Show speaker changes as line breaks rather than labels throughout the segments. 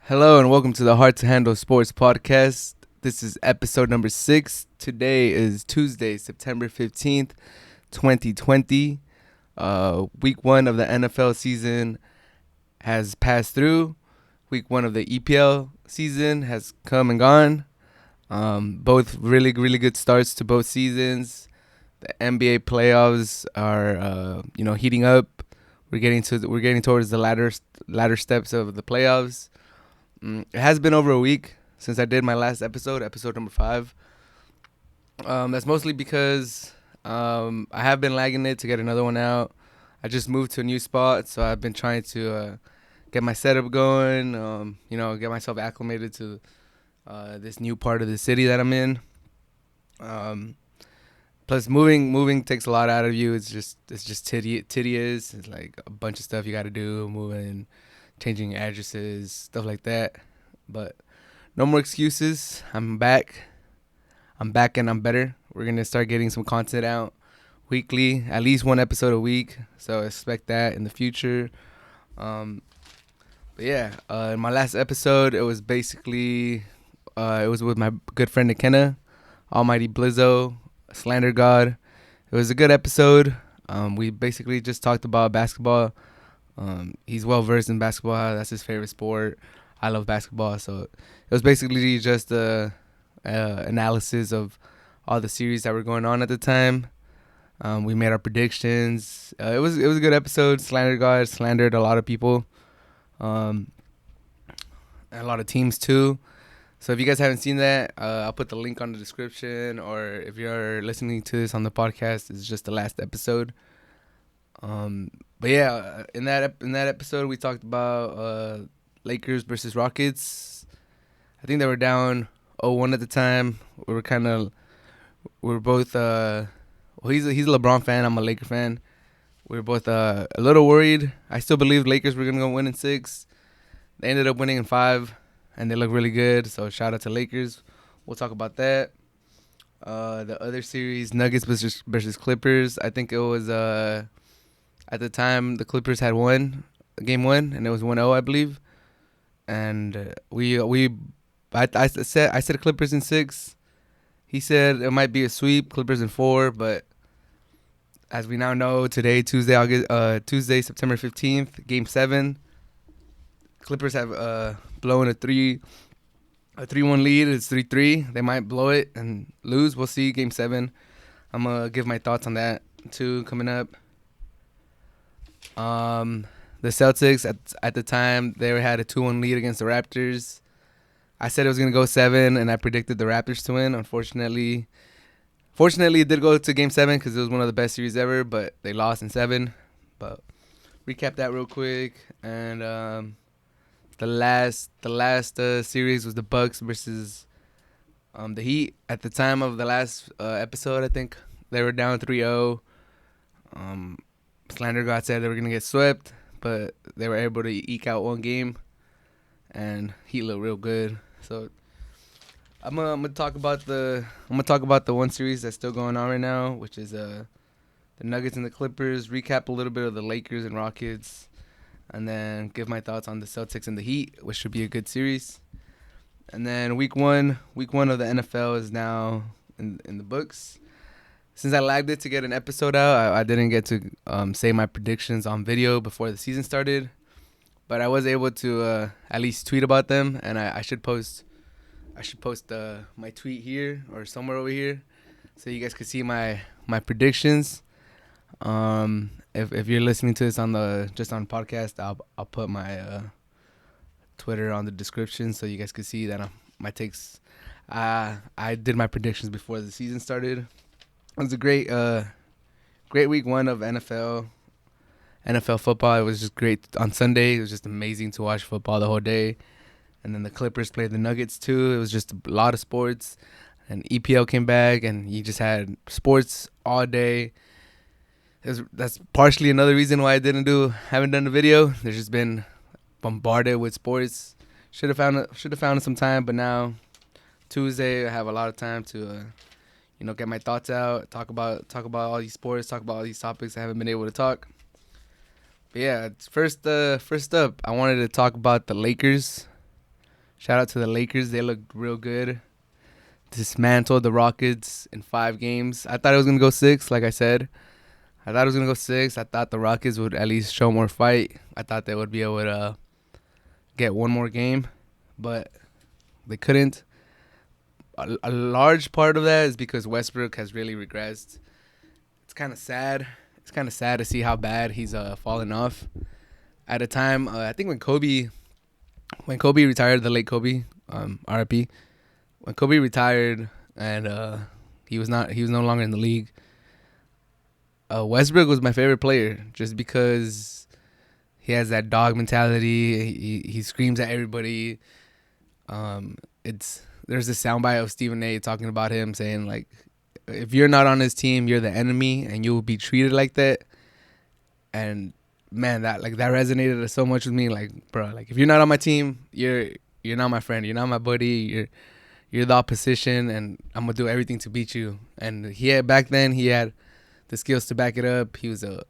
Hello and welcome to the Hard to Handle Sports Podcast. This is episode number 6. Today is Tuesday, September 15th, 2020. Week 1 of the NFL season has passed through. Week 1 of the EPL season has come and gone. Both really good starts to both seasons. The NBA playoffs are heating up. We're getting towards the latter steps of the playoffs. It has been over a week since I did my last episode number 5. That's mostly because I have been lagging it to get another one out. I just moved to a new spot, so I've been trying to get my setup going, get myself acclimated to this new part of the city that I'm in. Plus, moving takes a lot out of you. It's just tedious. It's like a bunch of stuff you got to do, moving, changing addresses, stuff like that. But no more excuses. I'm back and I'm better. We're going to start getting some content out weekly, at least one episode a week. So expect that in the future. In my last episode, it was basically, it was with my good friend McKenna, Almighty Blizzo, Slander God. It was a good episode. We basically just talked about basketball. He's well versed in basketball. That's his favorite sport. I love basketball, so it was basically just a analysis of all the series that were going on at the time. We made our predictions. It was a good episode. Slander God slandered a lot of people, and a lot of teams too. So if you guys haven't seen that, I'll put the link on the description, or if you're listening to this on the podcast, it's just the last episode. But yeah, in that episode, we talked about Lakers versus Rockets. I think they were down 0-1 at the time. We were both. He's a LeBron fan. I'm a Laker fan. We were both a little worried. I still believe Lakers were gonna go win in 6. They ended up winning in 5, and they look really good. So shout out to Lakers. We'll talk about that. The other series, Nuggets versus Clippers. I think it was at the time the Clippers had won game 1, and it was 1-0, I believe. And I said Clippers in 6. He said it might be a sweep, Clippers in 4, but as we now know, today, Tuesday, September 15th, game 7, Clippers have blown a 3-1 lead. It's 3-3. They might blow it and lose. We'll see. Game 7. I'm gonna give my thoughts on that too coming up. The Celtics at the time, they had a 2-1 lead against the Raptors. I said it was gonna go 7, and I predicted the Raptors to win. Unfortunately, it did go to game 7 because it was one of the best series ever, but they lost in 7. But recap that real quick, and the last series was the Bucks versus the Heat. At the time of the last episode, I think they were down 3-0. Slander God said they were gonna get swept, but they were able to eke out one game, and Heat looked real good. So I'm gonna talk about the one series that's still going on right now, which is the Nuggets and the Clippers. Recap a little bit of the Lakers and Rockets, and then give my thoughts on the Celtics and the Heat, which should be a good series. And then week one of the NFL is now in the books. Since I lagged it to get an episode out, I didn't get to say my predictions on video before the season started, but I was able to at least tweet about them, and I should post my tweet here or somewhere over here, so you guys can see my predictions. If you're listening to this on podcast, I'll put my Twitter on the description so you guys can see that my takes. I did my predictions before the season started. It was a great week 1 of NFL football. It was just great on Sunday. It was just amazing to watch football the whole day. And then the Clippers played the Nuggets too. It was just a lot of sports. And EPL came back, and you just had sports all day. That's partially another reason why I haven't done a video. There's just been bombarded with sports. Should have found some time, but now Tuesday I have a lot of time to get my thoughts out, talk about all these sports, talk about all these topics I haven't been able to talk. But yeah, first up, I wanted to talk about the Lakers. Shout out to the Lakers. They looked real good. Dismantled the Rockets in 5 games. I thought it was going to go 6, like I said. I thought it was going to go 6. I thought the Rockets would at least show more fight. I thought they would be able to get one more game, but they couldn't. A large part of that is because Westbrook has really regressed. It's kind of sad. It's kind of sad to see how bad he's fallen off. At a time, I think when Kobe retired, the late Kobe, RIP, when Kobe retired and he was no longer in the league, Westbrook was my favorite player just because he has that dog mentality. He screams at everybody. There's this soundbite of Stephen A. talking about him saying, like, if you're not on his team, you're the enemy, and you will be treated like that. And man, that resonated so much with me. Like, bro, like, if you're not on my team, you're not my friend. You're not my buddy. You're the opposition, and I'm gonna do everything to beat you. And back then he had the skills to back it up. He was a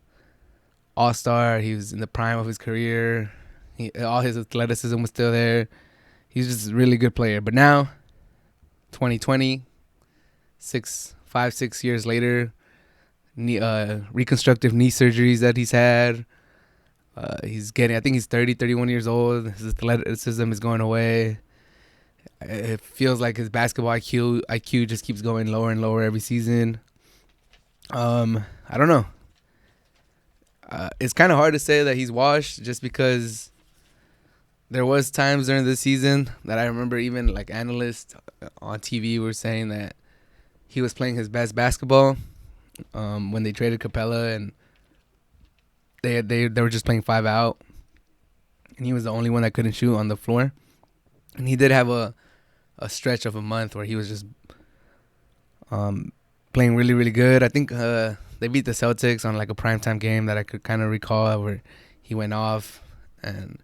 all-star. He was in the prime of his career. All his athleticism was still there. He's just a really good player. But now, 2020, 5-6 years later, reconstructive knee surgeries that he's had. I think he's 30, 31 years old. His athleticism is going away. It feels like his basketball IQ just keeps going lower and lower every season. I don't know. It's kind of hard to say that he's washed just because there was times during the season that I remember even like analysts on TV were saying that he was playing his best basketball when they traded Capella and they were just playing 5 out, and he was the only one that couldn't shoot on the floor. And he did have a stretch of a month where he was just playing really, really good. I think they beat the Celtics on like a primetime game that I could kind of recall where he went off, and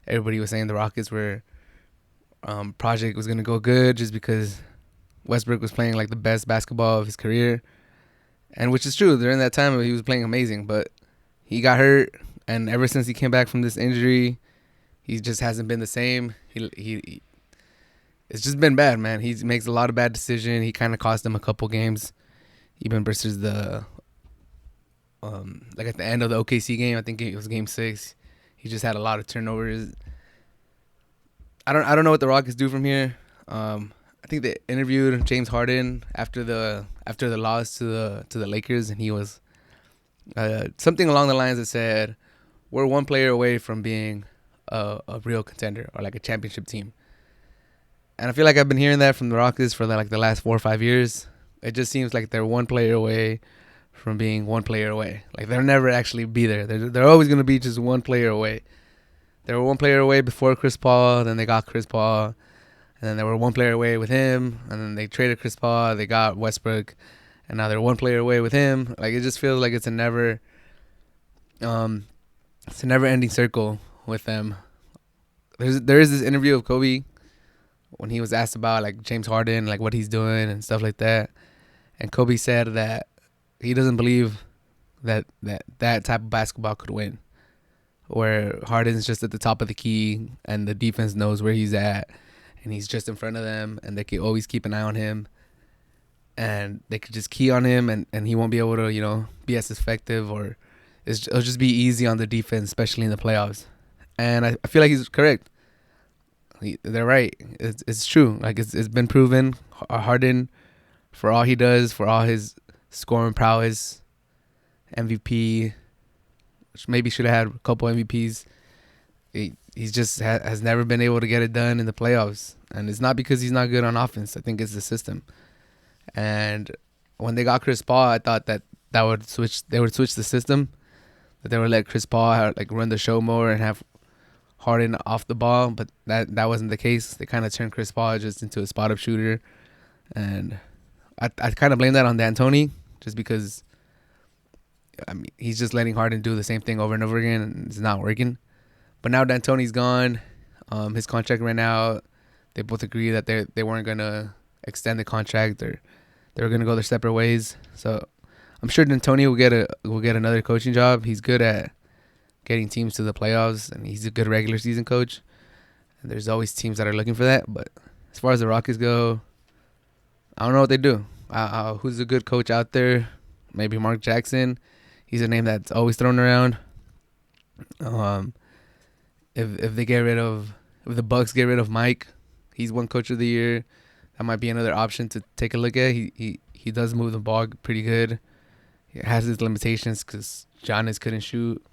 everybody was saying the Rockets were project was going to go good just because Westbrook was playing like the best basketball of his career. And which is true. During that time, he was playing amazing, but he got hurt, and ever since he came back from this injury, he just hasn't been the same. He it's just been bad, man. He makes a lot of bad decisions. He kind of cost them a couple games, even versus the like at the end of the OKC game. I think it was Game 6. He just had a lot of turnovers. I don't know what the Rockets do from here. I think they interviewed James Harden after the loss to the Lakers, and he was something along the lines that said, "We're one player away from being a real contender or like a championship team." And I feel like I've been hearing that from the Rockets for like the last 4 or 5 years. It just seems like they're one player away from being one player away. Like they'll never actually be there. They're always gonna be just one player away. They were one player away before Chris Paul, then they got Chris Paul, and then they were one player away with him, and then they traded Chris Paul, they got Westbrook, and now they're one player away with him. Like it just feels like it's a never ending circle with them. There is this interview of Kobe when he was asked about like James Harden, like what he's doing and stuff like that, and Kobe said that he doesn't believe that type of basketball could win, where Harden's just at the top of the key and the defense knows where he's at and he's just in front of them and they can always keep an eye on him and they could just key on him and he won't be able to, be as effective, or it'll just be easy on the defense, especially in the playoffs. And I feel like he's correct. They're right. It's true. Like it's been proven. Harden, for all he does, for all his scoring prowess, MVP, which maybe should have had a couple MVPs. He's just has never been able to get it done in the playoffs, and it's not because he's not good on offense. I think it's the system. And when they got Chris Paul, I thought that would switch. They would switch the system, that they would let Chris Paul run the show more and have Harden off the ball, but that wasn't the case. They kind of turned Chris Paul just into a spot-up shooter, and I kind of blame that on D'Antoni, just because he's just letting Harden do the same thing over and over again, and it's not working. But now D'Antoni's gone. His contract ran out. They both agree that they weren't gonna extend the contract, or they were gonna go their separate ways. So I'm sure D'Antoni will get another coaching job. He's good at getting teams to the playoffs, and he's a good regular season coach. And there's always teams that are looking for that. But as far as the Rockets go, I don't know what they do. Who's a good coach out there? Maybe Mark Jackson. He's a name that's always thrown around. If they get rid of, if the Bucks get rid of Mike, he's one coach of the year. That might be another option to take a look at. He does move the ball pretty good. He has his limitations because Giannis couldn't shoot,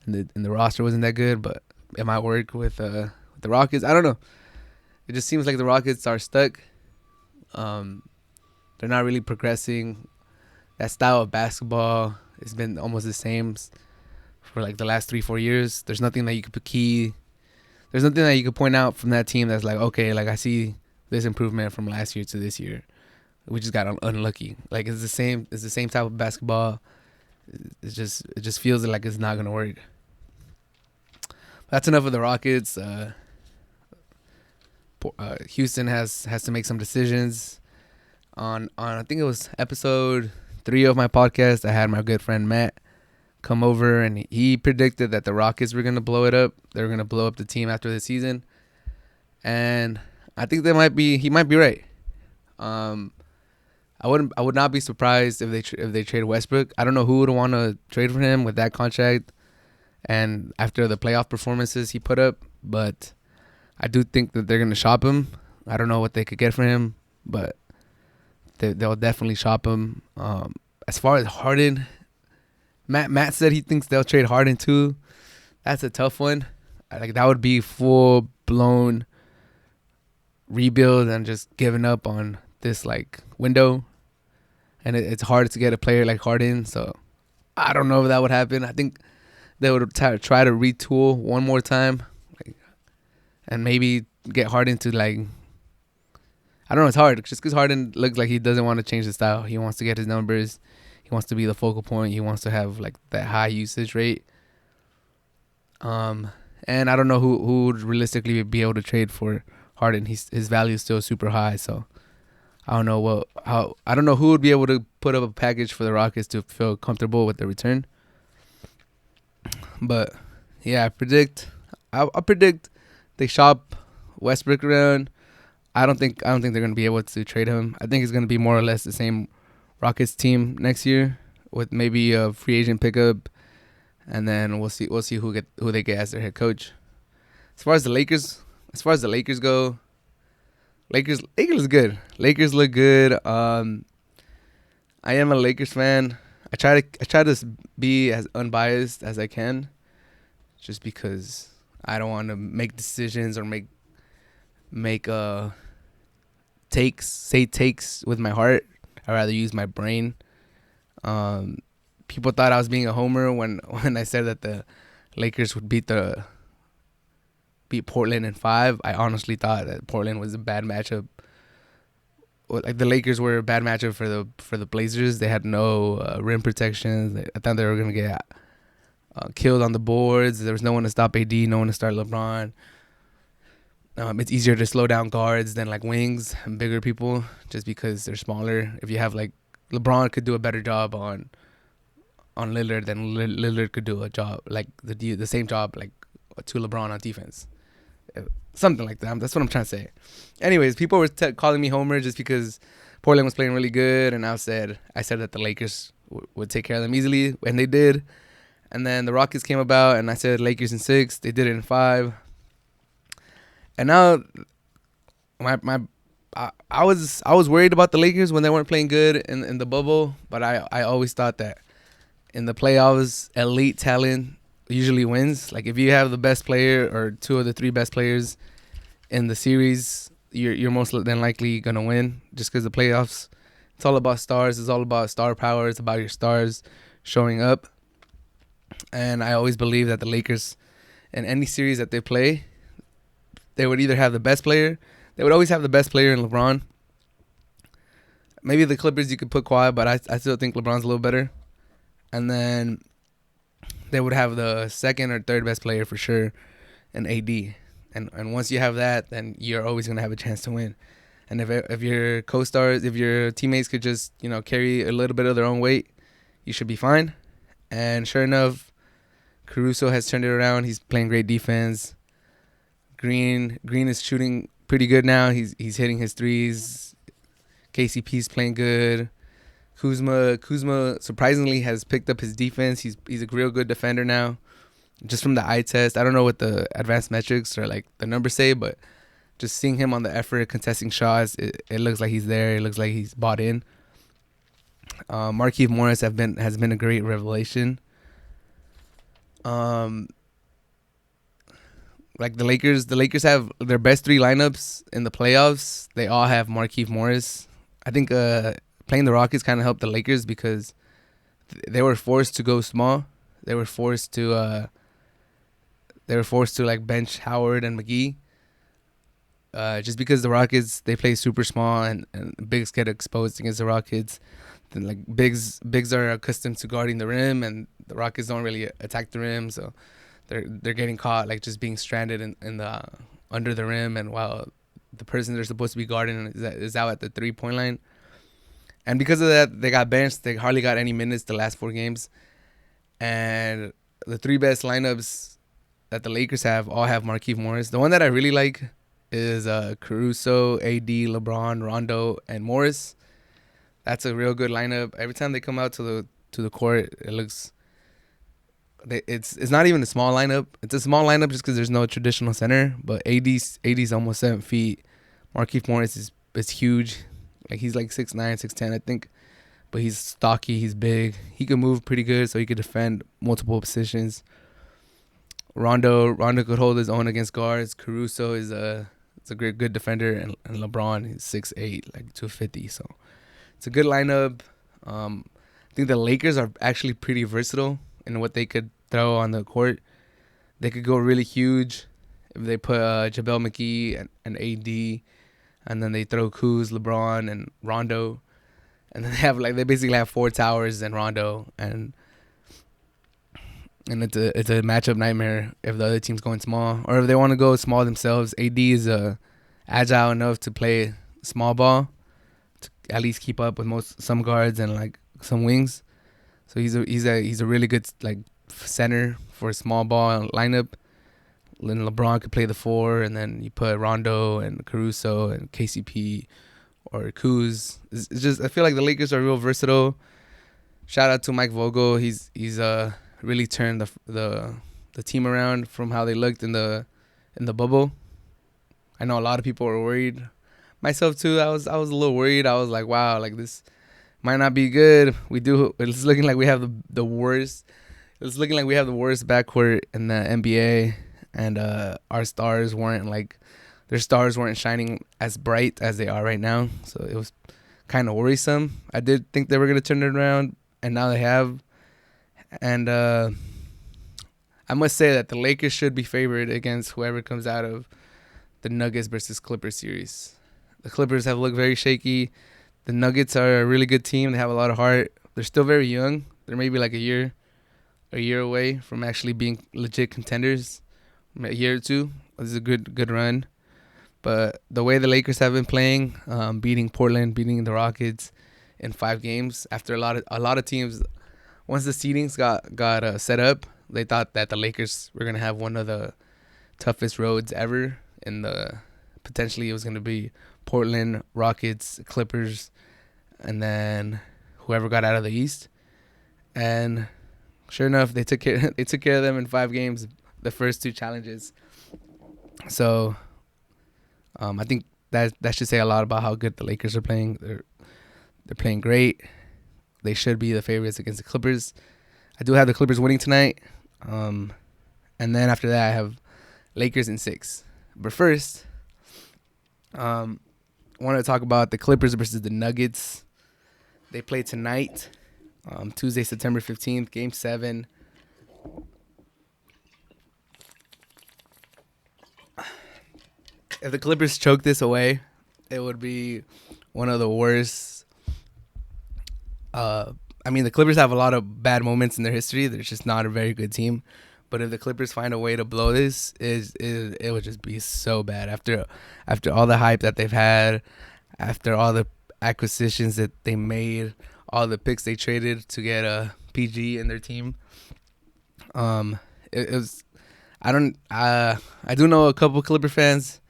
and the roster wasn't that good. But it might work with the Rockets. I don't know. It just seems like the Rockets are stuck. They're not really progressing. That style of basketball has been almost the same for like the last 3-4 years. There's nothing that you could There's nothing that you could point out from that team that's like, okay, like I see this improvement from last year to this year. We just got unlucky. Like it's the same type of basketball. It just feels like it's not gonna work. That's enough of the Rockets. Houston has to make some decisions. On I think it was episode 3 of my podcast, I had my good friend Matt come over, and he predicted that the Rockets were gonna blow it up. They were gonna blow up the team after the season, and I think he might be right. I would not be surprised if they trade Westbrook. I don't know who would want to trade for him with that contract and after the playoff performances he put up, but I do think that they're gonna shop him. I don't know what they could get for him, but they'll definitely shop him. As far as Harden, Matt said he thinks they'll trade Harden too. That's a tough one. Like that would be full blown rebuild and just giving up on this like window. And it's hard to get a player like Harden, so I don't know if that would happen. I think they would try to retool one more time, and maybe get Harden to like. I don't know. It's hard just because Harden looks like he doesn't want to change the style. He wants to get his numbers. He wants to be the focal point. He wants to have like that high usage rate. And I don't know who would realistically be able to trade for Harden. His value is still super high, so I don't know I don't know who would be able to put up a package for the Rockets to feel comfortable with the return. But yeah, I predict they shop Westbrook around. I don't think they're gonna be able to trade him. I think it's gonna be more or less the same Rockets team next year with maybe a free agent pickup, and then we'll see who they get as their head coach. As far as the Lakers go, Lakers is good. Lakers look good. I am a Lakers fan. I try to be as unbiased as I can, just because I don't want to make decisions or make takes with my heart. I'd rather use my brain. People thought I was being a homer when I said that the Lakers would beat Portland in 5. I honestly thought that Portland was a bad matchup. Like the Lakers were a bad matchup for the Blazers. They had no rim protections. I thought they were gonna get killed on the boards. There was no one to stop AD, no one to start LeBron. It's easier to slow down guards than like wings and bigger people, just because they're smaller. If you have like LeBron could do a better job on Lillard than Lillard could do a job like the same job like to LeBron on defense. Something like that. That's what I'm trying to say. Anyways, people were calling me homer just because Portland was playing really good, and I said that the Lakers would take care of them easily, and they did. And then the Rockets came about, and I said Lakers in 6. They did it in 5. And now, I was worried about the Lakers when they weren't playing good in the bubble, but I always thought that in the playoffs, elite talent usually wins. Like if you have the best player or 2 of the 3 best players in the series, you're most than likely gonna win. Just because the playoffs, it's all about stars. It's all about star power. It's about your stars showing up. And I always believe that the Lakers, in any series that they play, they would either have the best player. They would always have the best player in LeBron. Maybe the Clippers you could put Kawhi, but I still think LeBron's a little better. And then they would have the second or third best player for sure in AD. And once you have that, then you're always going to have a chance to win. And if your co-stars, if your teammates could just, carry a little bit of their own weight, you should be fine. And sure enough, Caruso has turned it around. He's playing great defense. Green is shooting pretty good now. He's hitting his threes. KCP's playing good. Kuzma surprisingly has picked up his defense. He's a real good defender now. Just from the eye test, I don't know what the advanced metrics or like the numbers say, but just seeing him on the effort, contesting shots, it looks like he's there. It looks like he's bought in. Markieff Morris has been a great revelation. Like the Lakers have their best three lineups in the playoffs. They all have Markieff Morris. I think playing the Rockets kind of helped the Lakers because they were forced to go small. They were forced to like bench Howard and McGee. Just because the Rockets, they play super small and bigs get exposed against the Rockets. Then like bigs are accustomed to guarding the rim, and the Rockets don't really attack the rim, so they're getting caught like just being stranded in the under the rim, and while the person they're supposed to be guarding is out at the 3-point line. And because of that, they got benched. They hardly got any minutes the last 4 games. And the 3 best lineups that the Lakers all have Markieff Morris. The one that I really like is Caruso, AD, LeBron, Rondo, and Morris. That's a real good lineup. Every time they come out to the court, it looks. It's not even a small lineup. It's a small lineup just because there's no traditional center. But AD's almost 7 feet. Markieff Morris is huge. Like he's like 6'9", 6'10", I think. But he's stocky. He's big. He can move pretty good, so he could defend multiple positions. Rondo could hold his own against guards. Caruso is a great good defender, and LeBron is 6'8", like 250. So it's a good lineup. I think the Lakers are actually pretty versatile in what they could throw on the court. They could go really huge if they put JaVale McGee and AD, and then they throw Kuz, LeBron, and Rondo, and then they basically have 4 towers and Rondo, and it's a matchup nightmare if the other team's going small, or if they want to go small themselves. AD is agile enough to play small ball, to at least keep up with some guards and like some wings. So he's a really good like center for a small ball lineup. Then LeBron could play the 4, and then you put Rondo and Caruso and KCP or Kuz. It's just, I feel like the Lakers are real versatile. Shout out to Mike Vogel. He's really turned the team around from how they looked in the bubble. I know a lot of people were worried. Myself too. I was a little worried. I was like, wow, like this might not be good. It's looking like we have the worst. It's looking like we have the worst backcourt in the NBA, and our stars weren't shining as bright as they are right now. So it was kind of worrisome. I did think they were gonna turn it around, and now they have. And I must say that the Lakers should be favored against whoever comes out of the Nuggets versus Clippers series. The Clippers have looked very shaky. The Nuggets are a really good team. They have a lot of heart. They're still very young. They're maybe like a year away from actually being legit contenders. A year or two. This is a good run. But the way the Lakers have been playing, beating Portland, beating the Rockets in 5 games, after a lot of teams, once the seedings got set up, they thought that the Lakers were gonna have one of the toughest roads ever. Potentially it was gonna be Portland, Rockets, Clippers, and then whoever got out of the East. And sure enough, they took care of them in 5 games, the first 2 challenges. So I think that should say a lot about how good the Lakers are playing. They're playing great. They should be the favorites against the Clippers. I do have the Clippers winning tonight. And then after that, I have Lakers in 6. But first, I want to talk about the Clippers versus the Nuggets. They play tonight, Tuesday, September 15th, Game 7. If the Clippers choke this away, it would be one of the worst. The Clippers have a lot of bad moments in their history. They're just not a very good team. But if the Clippers find a way to blow this, it would just be so bad. After all the hype that they've had, after all the acquisitions that they made, all the picks they traded to get a PG in their team, I I don't. I do know a couple Clipper fans,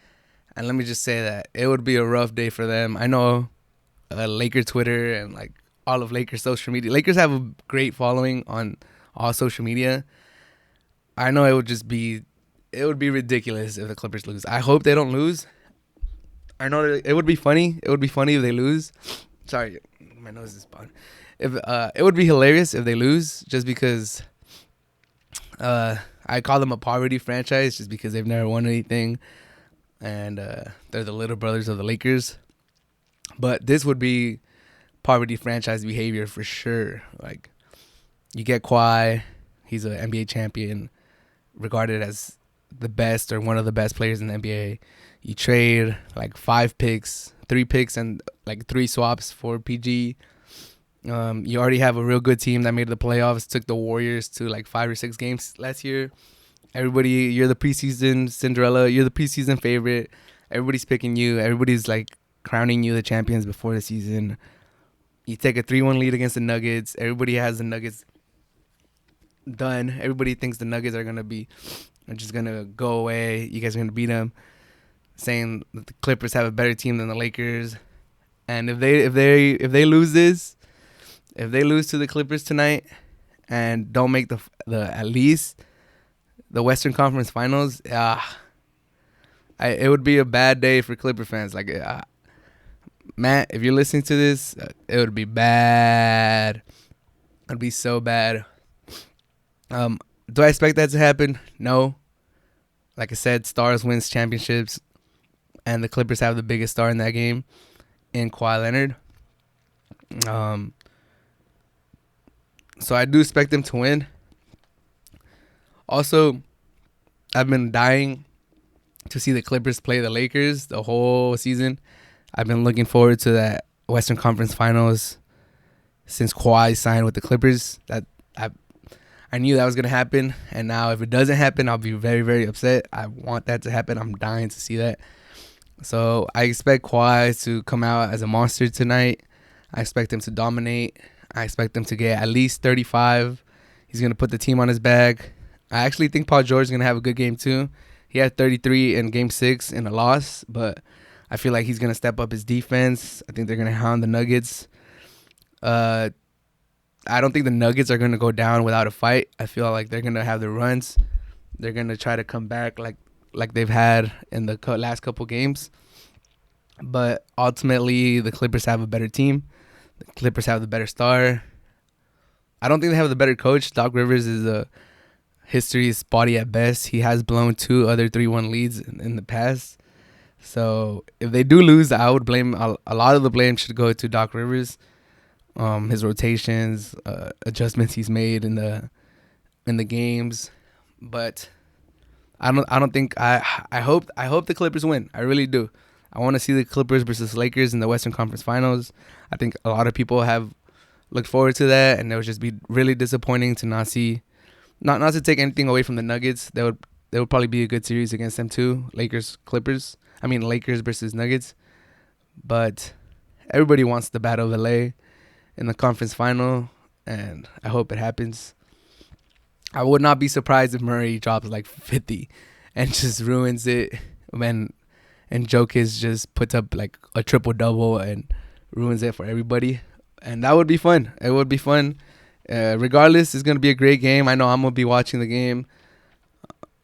and let me just say that it would be a rough day for them. I know Laker Twitter and like all of Lakers social media. Lakers have a great following on all social media. I know it would be ridiculous if the Clippers lose. I hope they don't lose. I know that it would be funny. It would be funny if they lose. Sorry, my nose is bad. If it would be hilarious if they lose, just because I call them a poverty franchise, just because they've never won anything, and they're the little brothers of the Lakers. But this would be poverty franchise behavior for sure. Like, you get Kawhi, he's an NBA champion, regarded as the best or one of the best players in the NBA. You trade like 5 picks, 3 picks, and like 3 swaps for PG. You already have a real good team that made the playoffs, took the Warriors to like 5 or 6 games last year. Everybody, you're the preseason Cinderella. You're the preseason favorite. Everybody's picking you. Everybody's like crowning you the champions before the season. You take a 3-1 lead against the Nuggets. Everybody has the Nuggets done. Everybody thinks the Nuggets are just gonna go away. You guys are gonna beat them, saying that the Clippers have a better team than the Lakers. And if they lose this, if they lose to the Clippers tonight and don't make the at least the Western Conference Finals, it would be a bad day for Clipper fans. Like, Matt, if you're listening to this, it would be bad. It'd be so bad. Do I expect that to happen? No. Like I said, stars wins championships, and the Clippers have the biggest star in that game, in Kawhi Leonard. So I do expect them to win. Also, I've been dying to see the Clippers play the Lakers the whole season. I've been looking forward to that Western Conference Finals since Kawhi signed with the Clippers. That I knew that was going to happen, and now if it doesn't happen, I'll be very, very upset. I want that to happen. I'm dying to see that. So I expect Kawhi to come out as a monster tonight. I expect him to dominate. I expect him to get at least 35. He's going to put the team on his back. I actually think Paul George is going to have a good game too. He had 33 in Game 6 in a loss, but I feel like he's going to step up his defense. I think they're going to hound the Nuggets. I don't think the Nuggets are going to go down without a fight. I feel like they're going to have their runs. They're going to try to come back like they've had in the last couple games. But ultimately, the Clippers have a better team. The Clippers have the better star. I don't think they have the better coach. Doc Rivers is a history's spotty at best. He has blown 2 other 3-1 leads in the past. So if they do lose, I would blame a lot of the blame should go to Doc Rivers. His rotations, adjustments he's made in the games, but I don't think I hope the Clippers win. I really do. I want to see the Clippers versus Lakers in the Western Conference Finals. I think a lot of people have looked forward to that, and it would just be really disappointing to not see, not to take anything away from the Nuggets. They would probably be a good series against them too. Lakers versus Nuggets, but everybody wants the Battle of LA in the conference final, and I hope it happens. I would not be surprised if Murray drops like 50 and just ruins it, and Jokic just puts up like a triple-double and ruins it for everybody. And that would be fun. It would be fun. Regardless, it's going to be a great game. I know I'm going to be watching the game.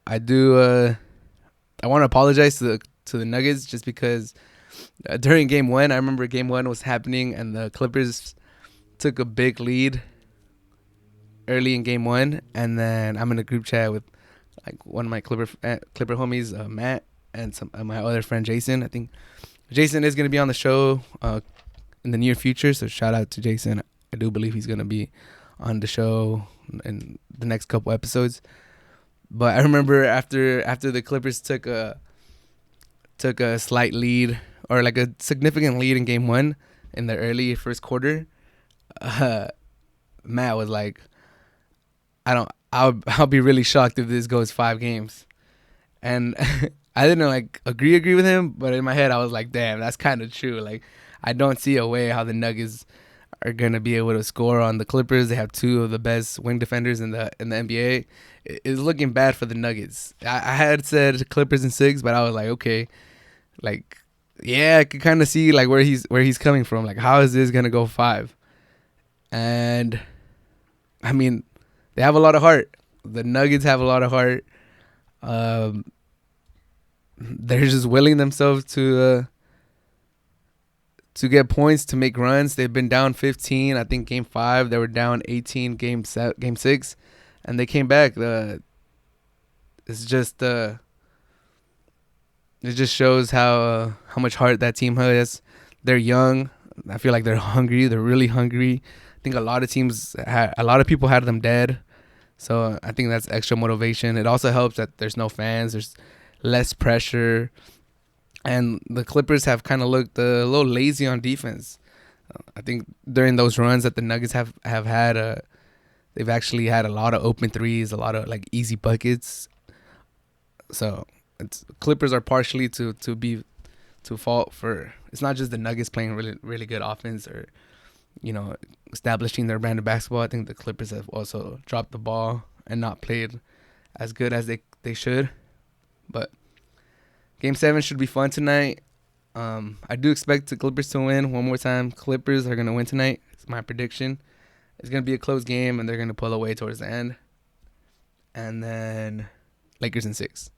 I want to apologize to the Nuggets just because during Game 1, I remember Game 1 was happening and the Clippers took a big lead early in Game 1, and then I'm in a group chat with like one of my Clipper homies, Matt, and my other friend Jason. I think Jason is going to be on the show in the near future, so shout out to Jason. I do believe he's going to be on the show in the next couple episodes. But I remember after the Clippers took a slight lead, or like a significant lead in Game 1 in the early first quarter, Matt was like, I'll be really shocked if this goes 5 games. And I didn't like agree with him, but in my head I was like, damn, that's kind of true. Like, I don't see a way how the Nuggets are gonna be able to score on the Clippers. They have two of the best wing defenders in the NBA. It's looking bad for the Nuggets. I had said Clippers in 6, but I was like, okay, like, yeah, I could kind of see like where he's coming from. Like, how is this gonna go 5? And I mean, they have a lot of heart. The Nuggets have a lot of heart. They're just willing themselves to get points, to make runs. They've been down 15. I think game 5 they were down 18. Game 6, and they came back. It's just it just shows how much heart that team has. They're young. I feel like they're hungry. They're really hungry. I think a lot of people had them dead. So I think that's extra motivation. It also helps that there's no fans. There's less pressure. And the Clippers have kind of looked a little lazy on defense. I think during those runs that the Nuggets have had, they've actually had a lot of open threes, a lot of like easy buckets. So Clippers are partially to fault for. It's not just the Nuggets playing really really good offense or establishing their brand of basketball. I think the Clippers have also dropped the ball and not played as good as they should. But Game 7 should be fun tonight. I do expect the Clippers to win one more time. Clippers are going to win tonight. It's my prediction. It's going to be a close game, and they're going to pull away towards the end. And then Lakers in 6.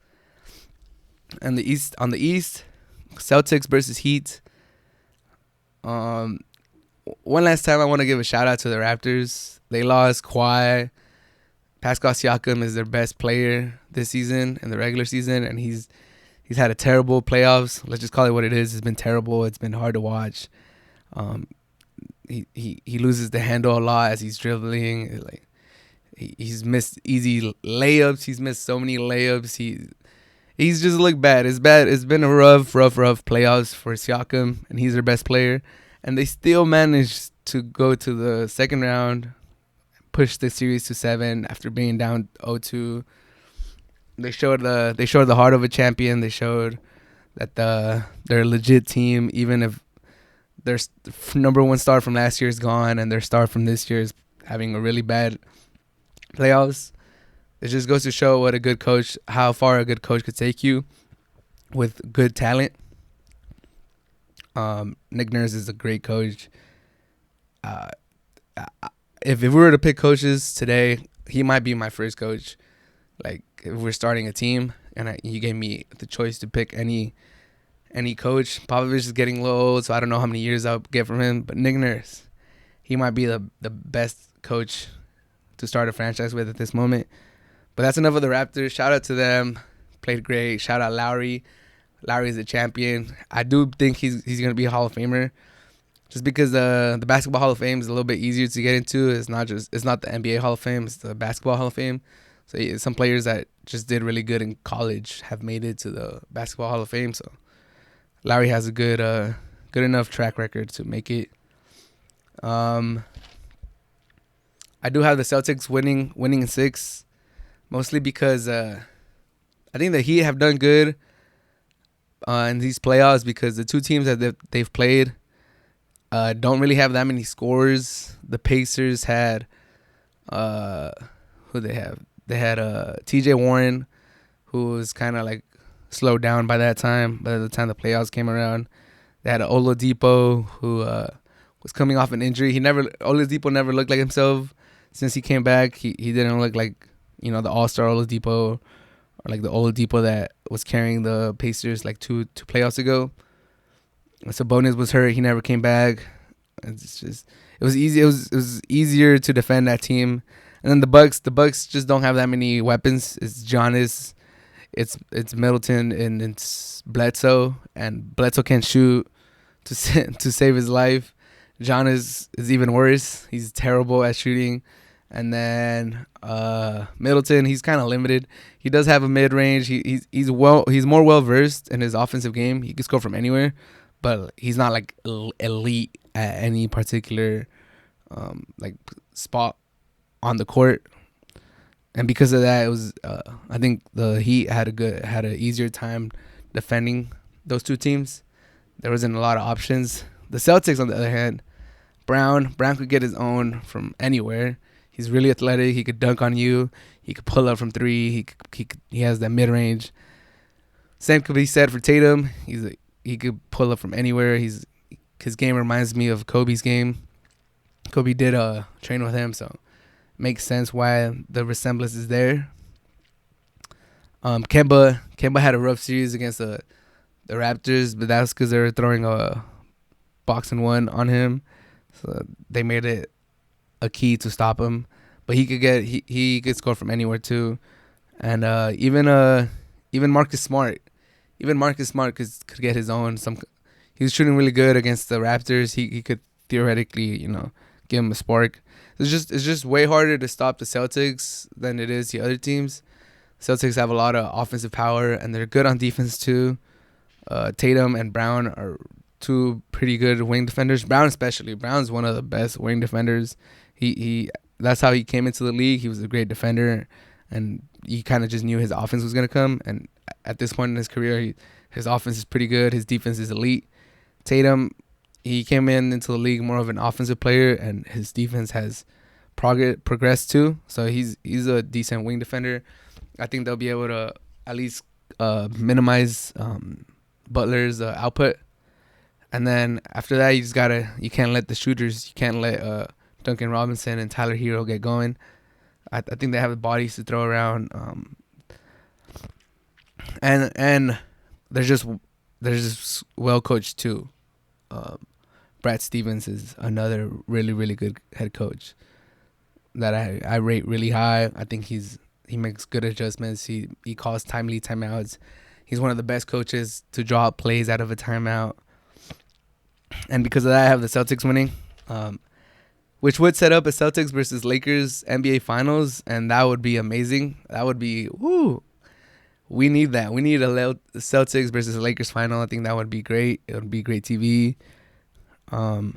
And on the East, Celtics versus Heat. One last time, I want to give a shout-out to the Raptors. They lost Kawhi. Pascal Siakam is their best player this season in the regular season, and he's had a terrible playoffs. Let's just call it what it is. It's been terrible. It's been hard to watch. He loses the handle a lot as he's dribbling. Like he's missed easy layups. He's missed so many layups. He's just looked bad. It's bad. It's been a rough playoffs for Siakam, and he's their best player. And they still managed to go to the second round, push the series to 7 after being down 0-2. They showed the heart of a champion. They showed that they're a legit team, even if their number 1 star from last year is gone and their star from this year is having a really bad playoffs. It just goes to show how far a good coach could take you with good talent. Nick Nurse is a great coach. If we were to pick coaches today, he might be my first coach. Like, if we're starting a team and you gave me the choice to pick any coach, Popovich is getting a little old, so I don't know how many years I'll get from him. But Nick Nurse, he might be the best coach to start a franchise with at this moment. But that's enough of the Raptors. Shout out to them. Played great. Shout out Lowry. Lowry's a champion. I do think he's going to be a Hall of Famer. Just because the Basketball Hall of Fame is a little bit easier to get into. It's not the NBA Hall of Fame. It's the Basketball Hall of Fame. So some players that just did really good in college have made it to the Basketball Hall of Fame. So Lowry has a good enough track record to make it. I do have the Celtics winning in 6, mostly because I think the Heat have done good in these playoffs because the two teams that they've played don't really have that many scorers. The Pacers had who they have? They had T.J. Warren, who was kind of like slowed down by that time. By the time the playoffs came around, they had Oladipo, who was coming off an injury. Oladipo never looked like himself since he came back. He didn't look like the All-Star Oladipo or like the Oladipo that was carrying the Pacers like two playoffs ago. Sabonis was hurt. He never came back. It was easy. It was easier to defend that team. And then the Bucks just don't have that many weapons. It's Giannis, it's Middleton, and it's Bledsoe. And Bledsoe can't shoot to save his life. Giannis is even worse. He's terrible at shooting. And then Middleton, he's kind of limited. He does have a mid range. He's more well versed in his offensive game. He can score from anywhere, but he's not like elite at any particular like spot on the court. And because of that, it was I think the Heat had an easier time defending those two teams. There wasn't a lot of options. The Celtics, on the other hand, Brown could get his own from anywhere. He's really athletic. He could dunk on you. He could pull up from three. He has that mid range. Same could be said for Tatum. He could pull up from anywhere. His game reminds me of Kobe's game. Kobe did train with him, so it makes sense why the resemblance is there. Kemba had a rough series against the Raptors, but that's because they were throwing a box and one on him, so they made it a key to stop him. But he could score from anywhere too, and even Marcus Smart could get his own. He was shooting really good against the Raptors. He could theoretically give him a spark. It's just way harder to stop the Celtics than it is the other teams. Celtics have a lot of offensive power, and they're good on defense too. Tatum and Brown are two pretty good wing defenders. Brown especially. Brown's one of the best wing defenders. He that's how he came into the league. He was a great defender, and he kind of just knew his offense was going to come. And at this point in his career, his offense is pretty good. His defense is elite. Tatum, he came into the league more of an offensive player, and his defense has progressed too. So he's a decent wing defender. I think they'll be able to at least minimize Butler's output. And then after that, you can't let the shooters, you can't let Duncan Robinson and Tyler Hero get going. I think they have the bodies to throw around. And they're just well coached too. Brad Stevens is another really, really good head coach that I rate really high. I think he makes good adjustments. He calls timely timeouts. He's one of the best coaches to draw up plays out of a timeout. And because of that, I have the Celtics winning, which would set up a Celtics versus Lakers NBA Finals, and that would be amazing. That would be, woo. We need that. We need a Celtics versus Lakers final. I think that would be great. It would be great TV,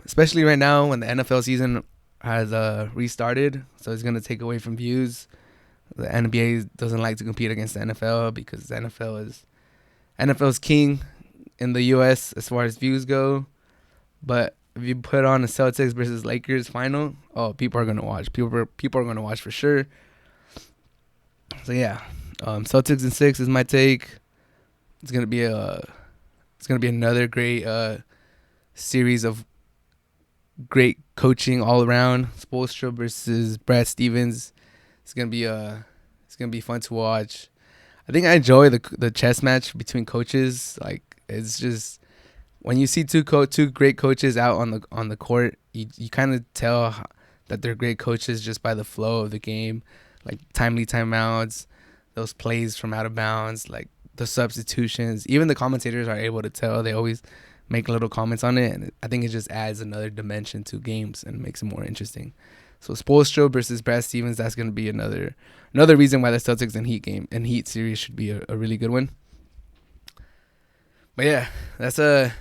especially right now when the NFL season has restarted. So it's going to take away from views. The NBA doesn't like to compete against the NFL because the NFL is king in the U.S. as far as views go. But if you put on a Celtics versus Lakers final, people are going to watch. People are going to watch for sure. So yeah, Celtics in 6 is my take. It's gonna be another great series of great coaching all around. Spoelstra versus Brad Stevens. It's gonna be fun to watch. I think I enjoy the chess match between coaches. Like, it's just when you see two great coaches out on the court, you kind of tell that they're great coaches just by the flow of the game, like timely timeouts, those plays from out of bounds, like the substitutions. Even the commentators are able to tell. They always make little comments on it, and I think it just adds another dimension to games and makes it more interesting. So Spoelstra versus Brad Stevens, that's going to be another reason why the Celtics and Heat series should be a really good one. But yeah, that's the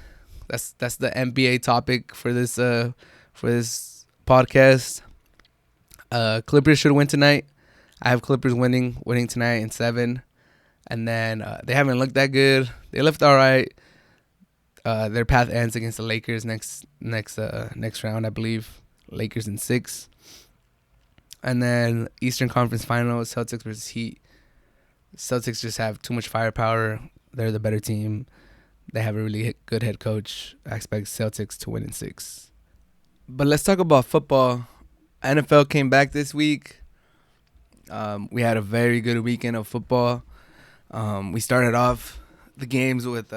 NBA topic for this podcast. Clippers should win tonight. I have Clippers winning tonight in 7, and then they haven't looked that good. They looked all right. Their path ends against the Lakers next round, I believe. Lakers in 6. And then Eastern Conference Finals, Celtics versus Heat. Celtics just have too much firepower. They're the better team. They have a really good head coach. I expect Celtics to win in 6. But let's talk about football. NFL came back this week. We had a very good weekend of football. We started off the games with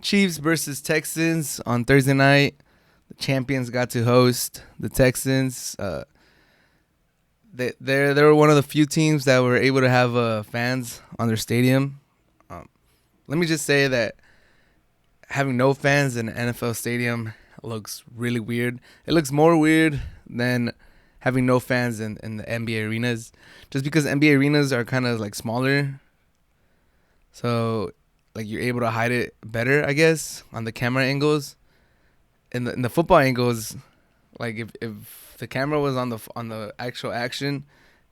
Chiefs versus Texans on Thursday night. The champions got to host the Texans. They were one of the few teams that were able to have fans on their stadium. Let me just say that having no fans in an NFL stadium looks really weird. It looks more weird than having no fans in the NBA arenas, just because NBA arenas are kind of like smaller. So like you're able to hide it better, I guess, on the camera angles. In the football angles, like if the camera was on the actual action,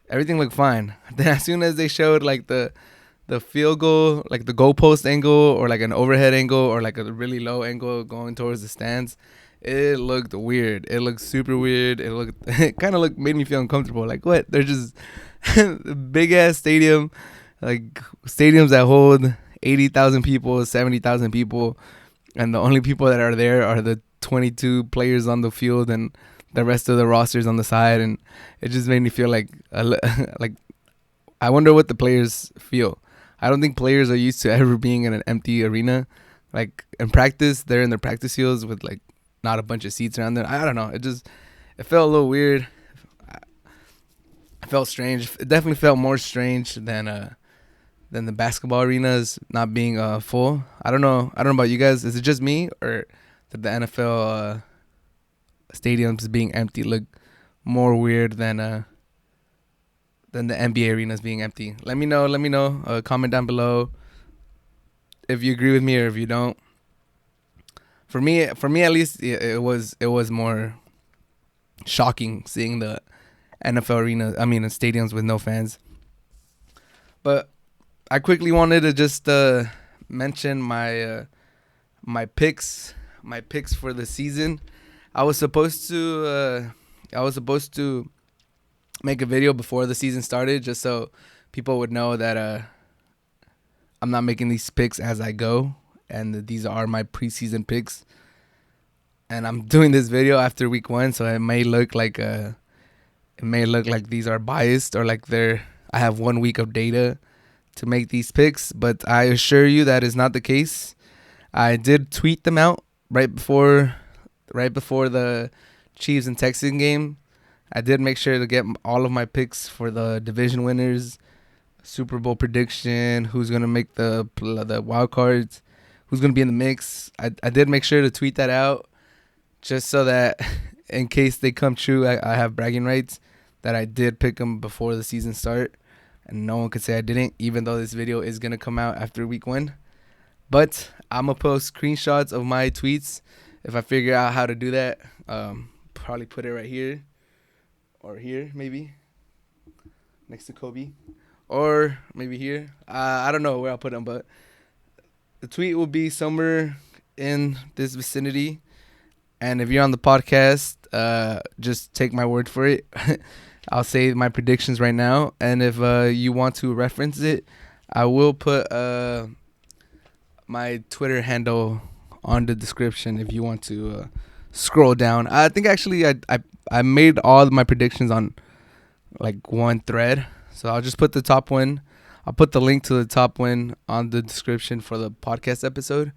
everything looked fine. Then as soon as they showed like the field goal, like the goalpost angle, or like an overhead angle, or like a really low angle going towards the stands, It looked weird. It looked super weird. It kind of made me feel uncomfortable. Like, what? They're just big ass stadium, like stadiums that hold 80,000 people, 70,000 people, and the only people that are there are the 22 players on the field and the rest of the rosters on the side, and it just made me feel like like I wonder what the players feel. I don't think players are used to ever being in an empty arena. Like in practice, they're in their practice fields with like not a bunch of seats around them. I don't know. It felt a little weird. It felt strange. It definitely felt more strange than the basketball arenas not being full. I don't know. I don't know about you guys. Is it just me, or did the NFL stadiums being empty look more weird than the NBA arenas being empty? Let me know. Let me know. Comment down below if you agree with me or if you don't. For me at least, it was more shocking seeing the NFL arena. I mean, the stadiums with no fans. But I quickly wanted to just mention my picks for the season. I was supposed to make a video before the season started, just so people would know that I'm not making these picks as I go, and that these are my preseason picks. And I'm doing this video after week 1, so it may look like these are biased, or like I have 1 week of data to make these picks, but I assure you that is not the case. I did tweet them out right before the Chiefs and Texans game. I did make sure to get all of my picks for the division winners, Super Bowl prediction, who's gonna make the wild cards, who's gonna be in the mix. I did make sure to tweet that out, just so that in case they come true, I have bragging rights that I did pick them before the season start, and no one could say I didn't, even though this video is gonna come out after week 1. But I'm gonna post screenshots of my tweets if I figure out how to do that. Probably put it right here or here, maybe next to Kobe, or maybe here. I don't know where I'll put them, but the tweet will be somewhere in this vicinity. And if you're on the podcast, just take my word for it. I'll say my predictions right now, and if you want to reference it, I will put my Twitter handle on the description if you want to scroll down. I think actually I made all of my predictions on like one thread, so I'll just put the top one. I'll put the link to the top one on the description for the podcast episode,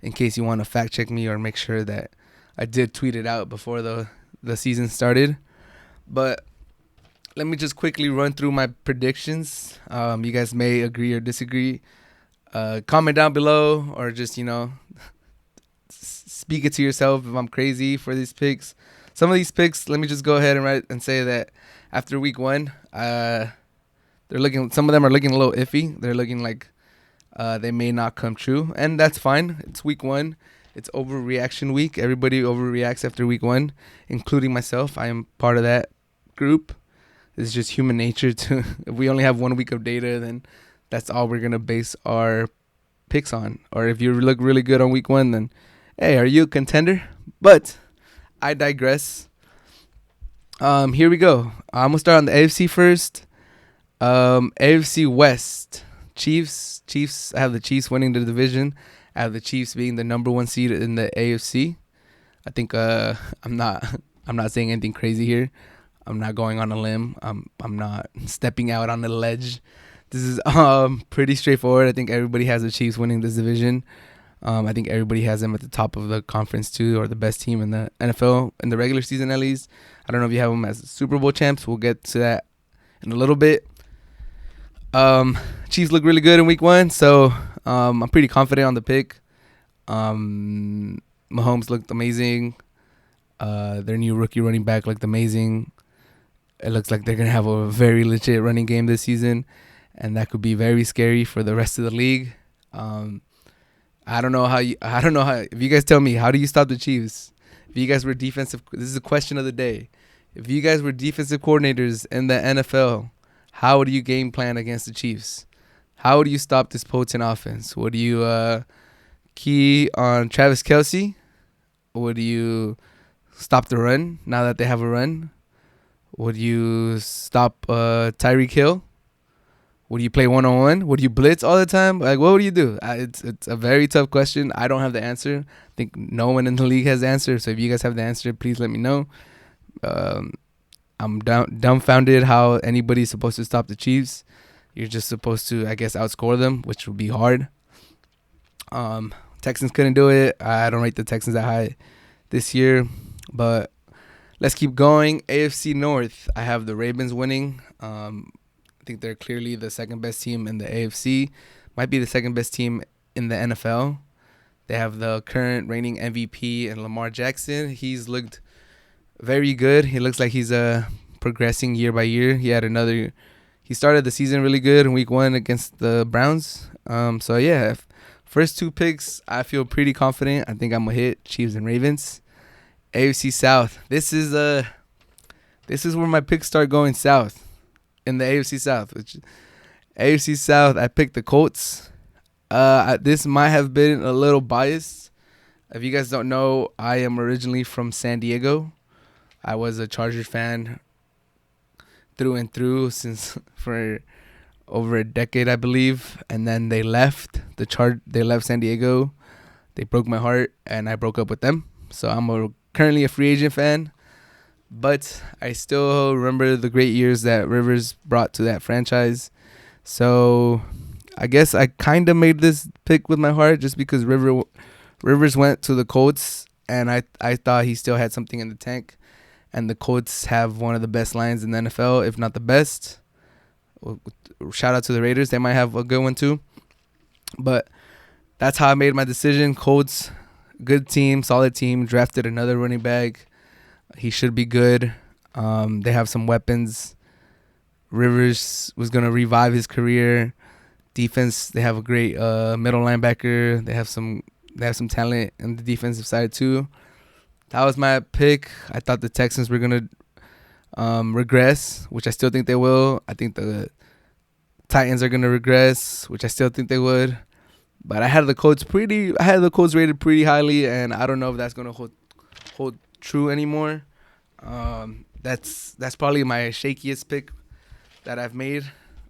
in case you want to fact check me or make sure that I did tweet it out before the season started. But let me just quickly run through my predictions. You guys may agree or disagree. Comment down below, or just, speak it to yourself if I'm crazy for these picks. Some of these picks, let me just go ahead and write and say that after week 1, some of them are looking a little iffy. They're looking like they may not come true, and that's fine. It's week 1. It's overreaction week. Everybody overreacts after week 1, including myself. I am part of that group. It's just human nature to, if we only have 1 week of data, then that's all we're going to base our picks on. Or if you look really good on week 1, then, hey, are you a contender? But I digress. Here we go. I'm going to start on the AFC first. AFC West. Chiefs. I have the Chiefs winning the division. I have the Chiefs being the number 1 seed in the AFC. I think I'm not saying anything crazy here. I'm not going on a limb. I'm not stepping out on a ledge. This is pretty straightforward. I think everybody has the Chiefs winning this division. I think everybody has them at the top of the conference too, or the best team in the NFL in the regular season at least. I don't know if you have them as Super Bowl champs. We'll get to that in a little bit. Chiefs look really good in week 1, so I'm pretty confident on the pick. Mahomes looked amazing. Their new rookie running back looked amazing. It looks like they're going to have a very legit running game this season, and that could be very scary for the rest of the league. I don't know how, if you guys tell me, how do you stop the Chiefs? If you guys were this is a question of the day. If you guys were defensive coordinators in the NFL, how do you game plan against the Chiefs? How do you stop this potent offense? Would you key on Travis Kelce? Would you stop the run now that they have a run? Would you stop Tyreek Hill? Would you play 1-on-1? Would you blitz all the time? Like, what would you do? It's a very tough question. I don't have the answer. I think no one in the league has the answer. So if you guys have the answer, please let me know. I'm dumbfounded how anybody's supposed to stop the Chiefs. You're just supposed to, I guess, outscore them, which would be hard. Texans couldn't do it. I don't rate the Texans that high this year. But let's keep going. AFC North, I have the Ravens winning. I think they're clearly the second best team in the AFC. Might be the second best team in the NFL. They have the current reigning MVP and Lamar Jackson. He's looked very good. He looks like he's progressing year by year. He started the season really good in week 1 against the Browns. So yeah, first 2 picks, I feel pretty confident. I think I'm gonna hit Chiefs and Ravens. AFC South. This is where my picks start going south. In the AFC South, I picked the Colts. This might have been a little biased. If you guys don't know, I am originally from San Diego. I was a Chargers fan through and through for over a decade, I believe. And then they left They left San Diego. They broke my heart, and I broke up with them. So I'm currently a free agent fan. But I still remember the great years that Rivers brought to that franchise. So I guess I kind of made this pick with my heart just because Rivers went to the Colts, and I thought he still had something in the tank. And the Colts have one of the best lines in the NFL, if not the best. Shout out to the Raiders. They might have a good one too. But that's how I made my decision. Colts, good team, solid team. Drafted another running back. He should be good. They have some weapons. Rivers was going to revive his career. Defense, they have a great middle linebacker. They have some talent in the defensive side too. That was my pick. I thought the Texans were going to regress, which I still think they will. I think the Titans are going to regress, which I still think they would. But I had the Colts rated pretty highly, and I don't know if that's going to hold true anymore. That's probably my shakiest pick that I've made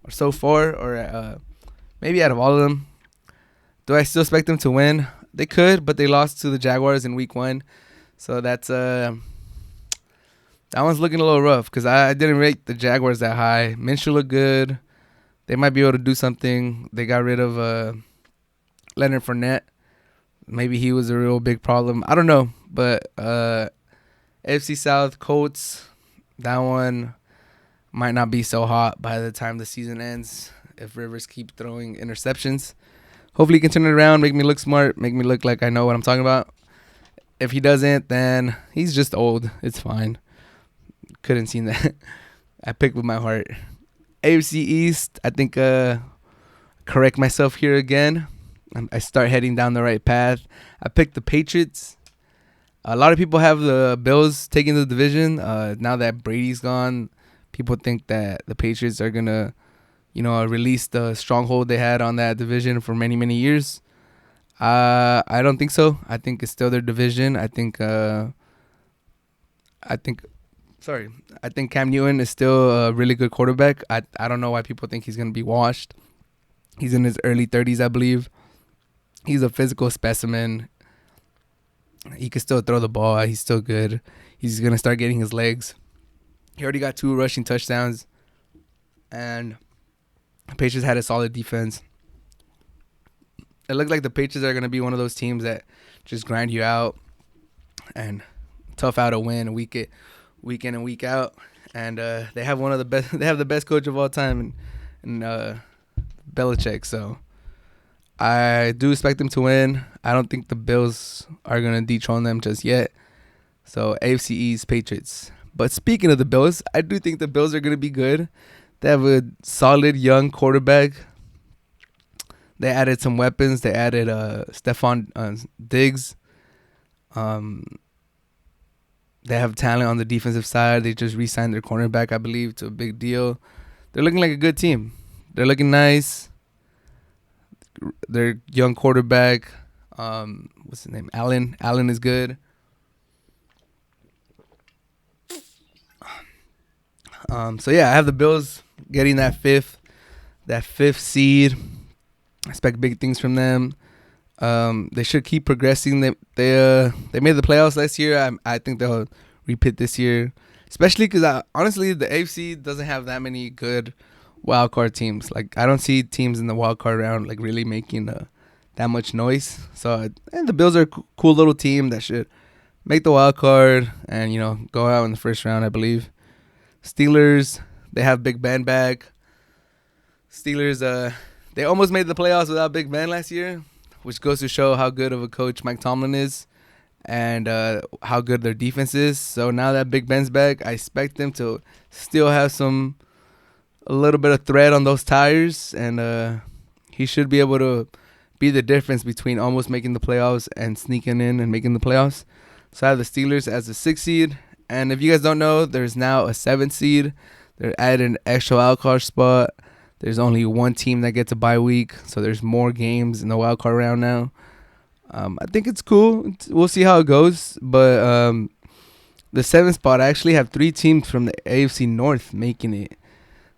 so far, or maybe out of all of them. Do I still expect them to win? They could, but they lost to the Jaguars in week 1, so that's that one's looking a little rough because I didn't rate the Jaguars that high. Minshew looked good. They might be able to do something. They got rid of Leonard Fournette. Maybe he was a real big problem. I don't know, but AFC South, Colts, that one might not be so hot by the time the season ends if Rivers keep throwing interceptions. Hopefully he can turn it around, make me look smart, make me look like I know what I'm talking about. If he doesn't, then he's just old. It's fine. Couldn't see that. I picked with my heart. AFC East, I think correct myself here again. I start heading down the right path. I picked the Patriots. A lot of people have the Bills taking the division. Now that Brady's gone, people think that the Patriots are going to, release the stronghold they had on that division for many, many years. I don't think so. I think it's still their division. I think Cam Newton is still a really good quarterback. I don't know why people think he's going to be washed. He's in his early 30s, I believe. He's a physical specimen. He can still throw the ball. He's still good. He's going to start getting his legs. He already got 2 rushing touchdowns. And the Patriots had a solid defense. It looked like the Patriots are going to be one of those teams that just grind you out and tough out a win week in and week out. And they have one of the best. They have the best coach of all time in Belichick. So I do expect them to win. I don't think the Bills are going to dethrone them just yet. So AFC East, Patriots. But speaking of the Bills, I do think the Bills are going to be good. They have a solid young quarterback. They added some weapons. They added Stephon Diggs. They have talent on the defensive side. They just re-signed their cornerback, I believe, to a big deal. They're looking like a good team. They're looking nice. Their young quarterback, what's his name? Allen is good. So yeah, I have the Bills getting that fifth seed. I expect big things from them. They should keep progressing. They made the playoffs last year. I think they'll repeat this year, especially because honestly the AFC doesn't have that many good wild card teams. Like I don't see teams in the wild card round like really making that much noise. So and the Bills are a cool little team that should make the wild card and go out in the first round, I believe. Steelers, they have Big Ben back. Steelers, they almost made the playoffs without Big Ben last year, which goes to show how good of a coach Mike Tomlin is and how good their defense is. So now that Big Ben's back, I expect them to still have a little bit of thread on those tires, and he should be able to be the difference between almost making the playoffs and sneaking in and making the playoffs. So I have the Steelers as a 6th seed, and if you guys don't know, there's now a 7th seed. They're adding an extra wild card spot. There's only one team that gets a bye week, so there's more games in the wild card round now. I think it's cool. We'll see how it goes, but the 7th spot, I actually have 3 teams from the AFC North making it.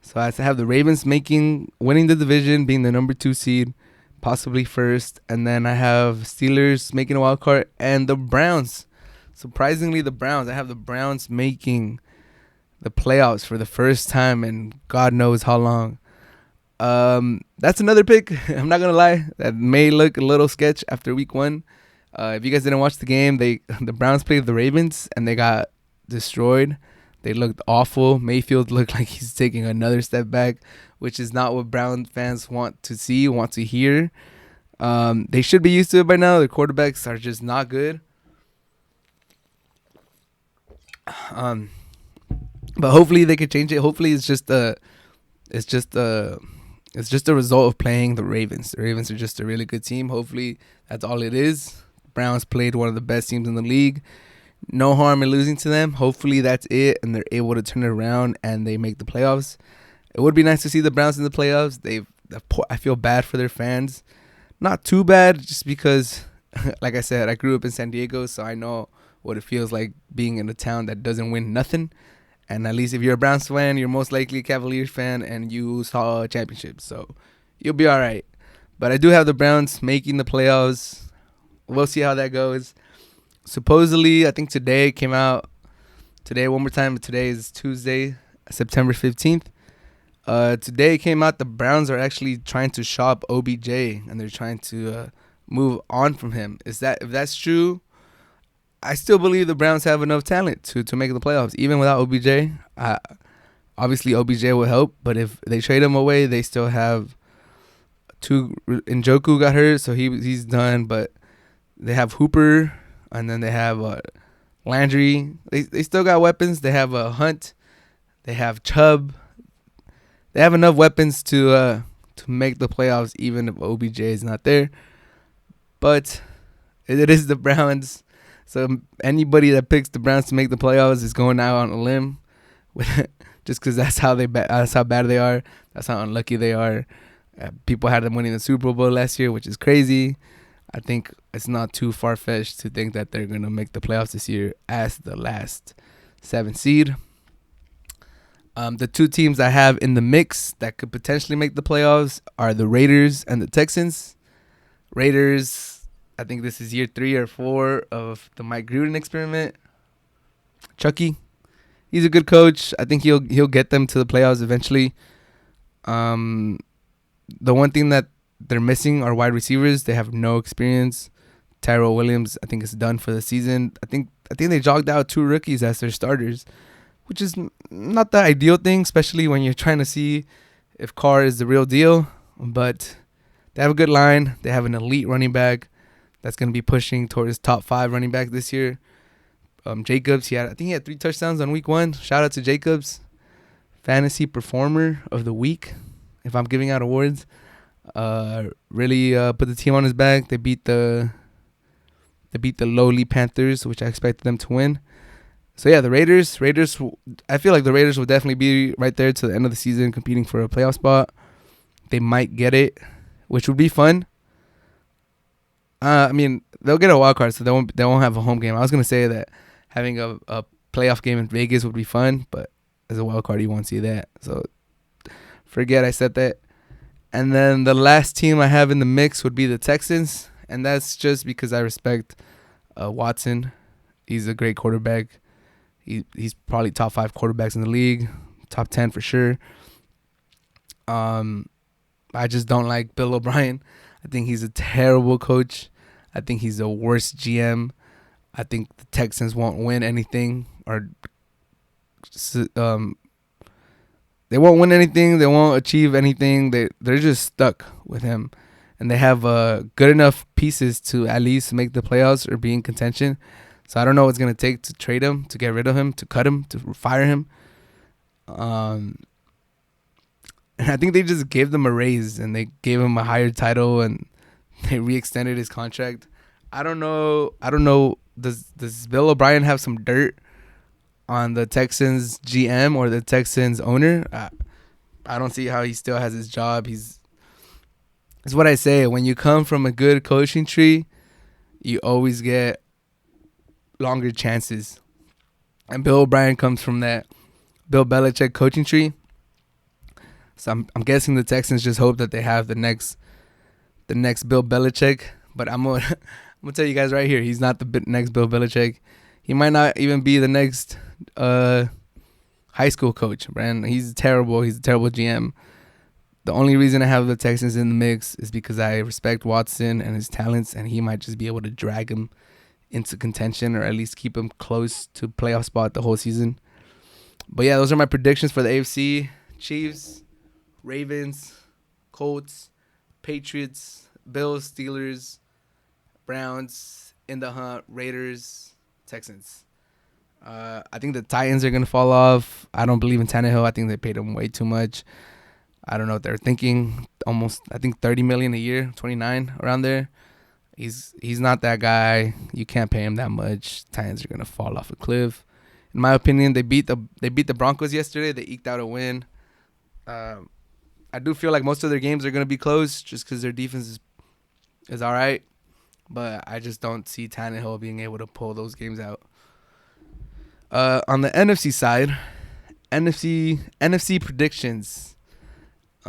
So I have the Ravens winning the division, being the number 2 seed, possibly first, and then I have Steelers making a wild card and the Browns. Surprisingly, the Browns. I have the Browns making the playoffs for the first time in God knows how long. That's another pick. I'm not gonna lie, that may look a little sketch after week 1. If you guys didn't watch the game, the Browns played the Ravens and they got destroyed. They looked awful. Mayfield looked like he's taking another step back, which is not what Brown fans want to see, want to hear. They should be used to it by now. Their quarterbacks are just not good. But hopefully they could change it. Hopefully it's just a result of playing the Ravens. The Ravens are just a really good team. Hopefully that's all it is. Browns played one of the best teams in the league. No harm in losing to them. Hopefully that's it, and they're able to turn it around and they make the playoffs. It would be nice to see the Browns in the playoffs. I feel bad for their fans. Not too bad, just because, like I said, I grew up in San Diego, so I know what it feels like being in a town that doesn't win nothing. And at least if you're a Browns fan, you're most likely a Cavaliers fan, and you saw a championship, so you'll be all right. But I do have the Browns making the playoffs. We'll see how that goes. Supposedly, I think today came out. Today, one more time. Today is Tuesday, September 15th. Today came out the Browns are actually trying to shop OBJ, and they're trying to move on from him. If that's true, I still believe the Browns have enough talent to make the playoffs, even without OBJ. Obviously, OBJ will help, but if they trade him away, they still have Njoku got hurt, so he's done. But they have Hooper, and then they have Landry. They still got weapons. They have Hunt. They have Chubb. They have enough weapons to make the playoffs, even if OBJ is not there. But it is the Browns. So anybody that picks the Browns to make the playoffs is going out on a limb, just because that's how bad they are. That's how unlucky they are. People had them winning the Super Bowl last year, which is crazy. I think it's not too far-fetched to think that they're going to make the playoffs this year as the last 7th seed. The 2 teams I have in the mix that could potentially make the playoffs are the Raiders and the Texans. Raiders, I think this is year 3 or 4 of the Mike Gruden experiment. Chucky, he's a good coach. I think he'll get them to the playoffs eventually. The one thing that they're missing are wide receivers. They have no experience. Tyrell Williams, I think, is done for the season. I think they jogged out 2 rookies as their starters, which is not the ideal thing, especially when you're trying to see if Carr is the real deal. But they have a good line. They have an elite running back that's going to be pushing towards top 5 running back this year. Jacobs, I think he had 3 touchdowns on week 1. Shout out to Jacobs. Fantasy Performer of the Week, if I'm giving out awards. Really put the team on his back. They beat the lowly Panthers, which I expected them to win. So yeah, the Raiders. I feel like the Raiders will definitely be right there to the end of the season, competing for a playoff spot. They might get it, which would be fun. I mean, they'll get a wild card, so they won't have a home game. I was gonna say that having a playoff game in Vegas would be fun, but as a wild card. You won't see that. So forget I said that. And then the last team I have in the mix would be the Texans, and that's just because I respect Watson. He's a great quarterback. He's probably top 5 quarterbacks in the league, top 10 for sure. I just don't like Bill O'Brien. I think he's a terrible coach. I think he's the worst GM. I think the Texans won't win anything, or they won't win anything. They won't achieve anything. They're just stuck with him, and they have good enough pieces to at least make the playoffs or be in contention. So I don't know what's gonna take to trade him, to get rid of him, to cut him, to fire him. And I think they just gave them a raise, and they gave him a higher title, and they re-extended his contract. I don't know. Does Bill O'Brien have some dirt on the Texans GM or the Texans owner? I don't see how he still has his job. It's what I say. When you come from a good coaching tree, you always get longer chances. And Bill O'Brien comes from that Bill Belichick coaching tree. So I'm guessing the Texans just hope that they have the next Bill Belichick. But I'm gonna tell you guys right here, he's not the next Bill Belichick. He might not even be the next high school coach, man. He's terrible. He's a terrible GM. The only reason I have the Texans in the mix is because I respect Watson and his talents, and he might just be able to drag him into contention, or at least keep him close to playoff spot the whole season. But yeah, those are my predictions for the AFC. Chiefs, Ravens, Colts, Patriots, Bills, Steelers, Browns, in the hunt, Raiders, Texans. I think the Titans are going to fall off. I don't believe in Tannehill. I think they paid him way too much. I don't know what they're thinking. Almost, I think $30 million a year, 29 around there. He's not that guy. You can't pay him that much. Titans are going to fall off a cliff. In my opinion, they beat the Broncos yesterday. They eked out a win. I do feel like most of their games are going to be close just because their defense is all right. But I just don't see Tannehill being able to pull those games out. On the NFC side, NFC predictions.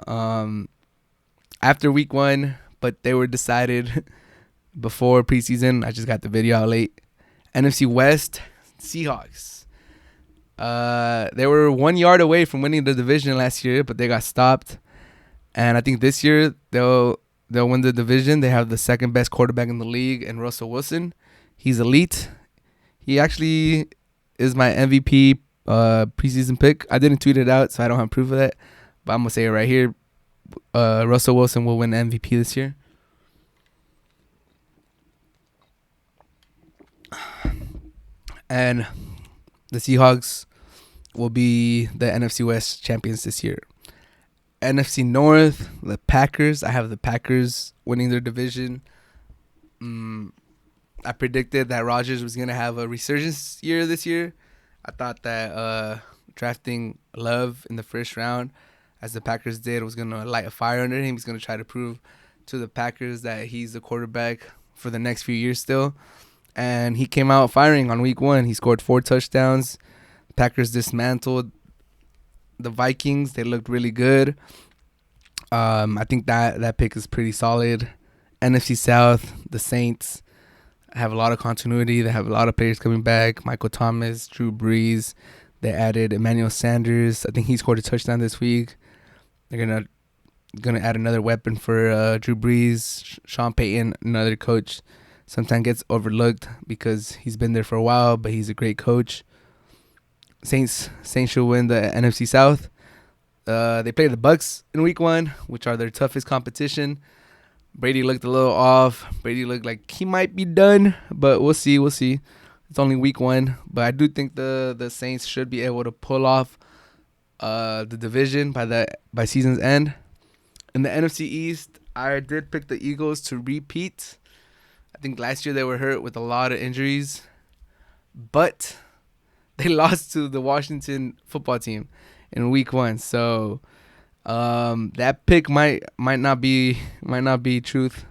After week 1, but they were decided before preseason. I just got the video out late. NFC West, Seahawks. They were 1 yard away from winning the division last year, but they got stopped. And I think this year they'll win the division. They have the second best quarterback in the league, and Russell Wilson. He's elite. He actually is my MVP preseason pick. I didn't tweet it out, so I don't have proof of that. But I'm going to say it right here. Russell Wilson will win MVP this year. And the Seahawks will be the NFC West champions this year. NFC North, the Packers. I have the Packers winning their division. I predicted that Rodgers was going to have a resurgence year this year. I thought that drafting Love in the first round, as the Packers did, was going to light a fire under him. He's going to try to prove to the Packers that he's the quarterback for the next few years still. And he came out firing on week 1. He scored 4 touchdowns. Packers dismantled the Vikings. They looked really good. I think that pick is pretty solid. NFC South, the Saints have a lot of continuity. They have a lot of players coming back. Michael Thomas, Drew Brees. They added Emmanuel Sanders. I think he scored a touchdown this week. They're gonna add another weapon for Drew Brees. Sean Payton, another coach, sometimes gets overlooked because he's been there for a while, but he's a great coach. Saints should win the NFC South. They play the Bucks in week 1, which are their toughest competition. Brady looked a little off. Brady looked like he might be done, but we'll see. It's only week 1, but I do think the Saints should be able to pull off the division by season's end. In the NFC East, I did pick the Eagles to repeat. I think last year they were hurt with a lot of injuries, but they lost to the Washington football team in week 1. So that pick might not be truth.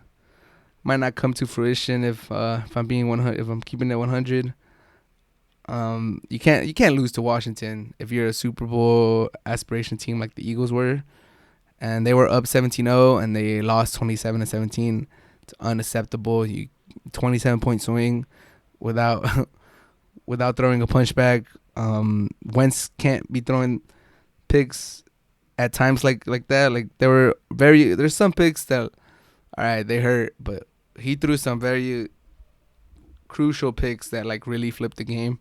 Might not come to fruition if I'm being 100. If I'm keeping it 100. You can't lose to Washington if you're a Super Bowl aspiration team like the Eagles were, and they were up 17-0 and they lost 27-17. It's unacceptable. 27-point swing without without throwing a punchback. Wentz can't be throwing picks at times like that. Like there's some picks that, all right, they hurt, but he threw some very crucial picks that like really flipped the game.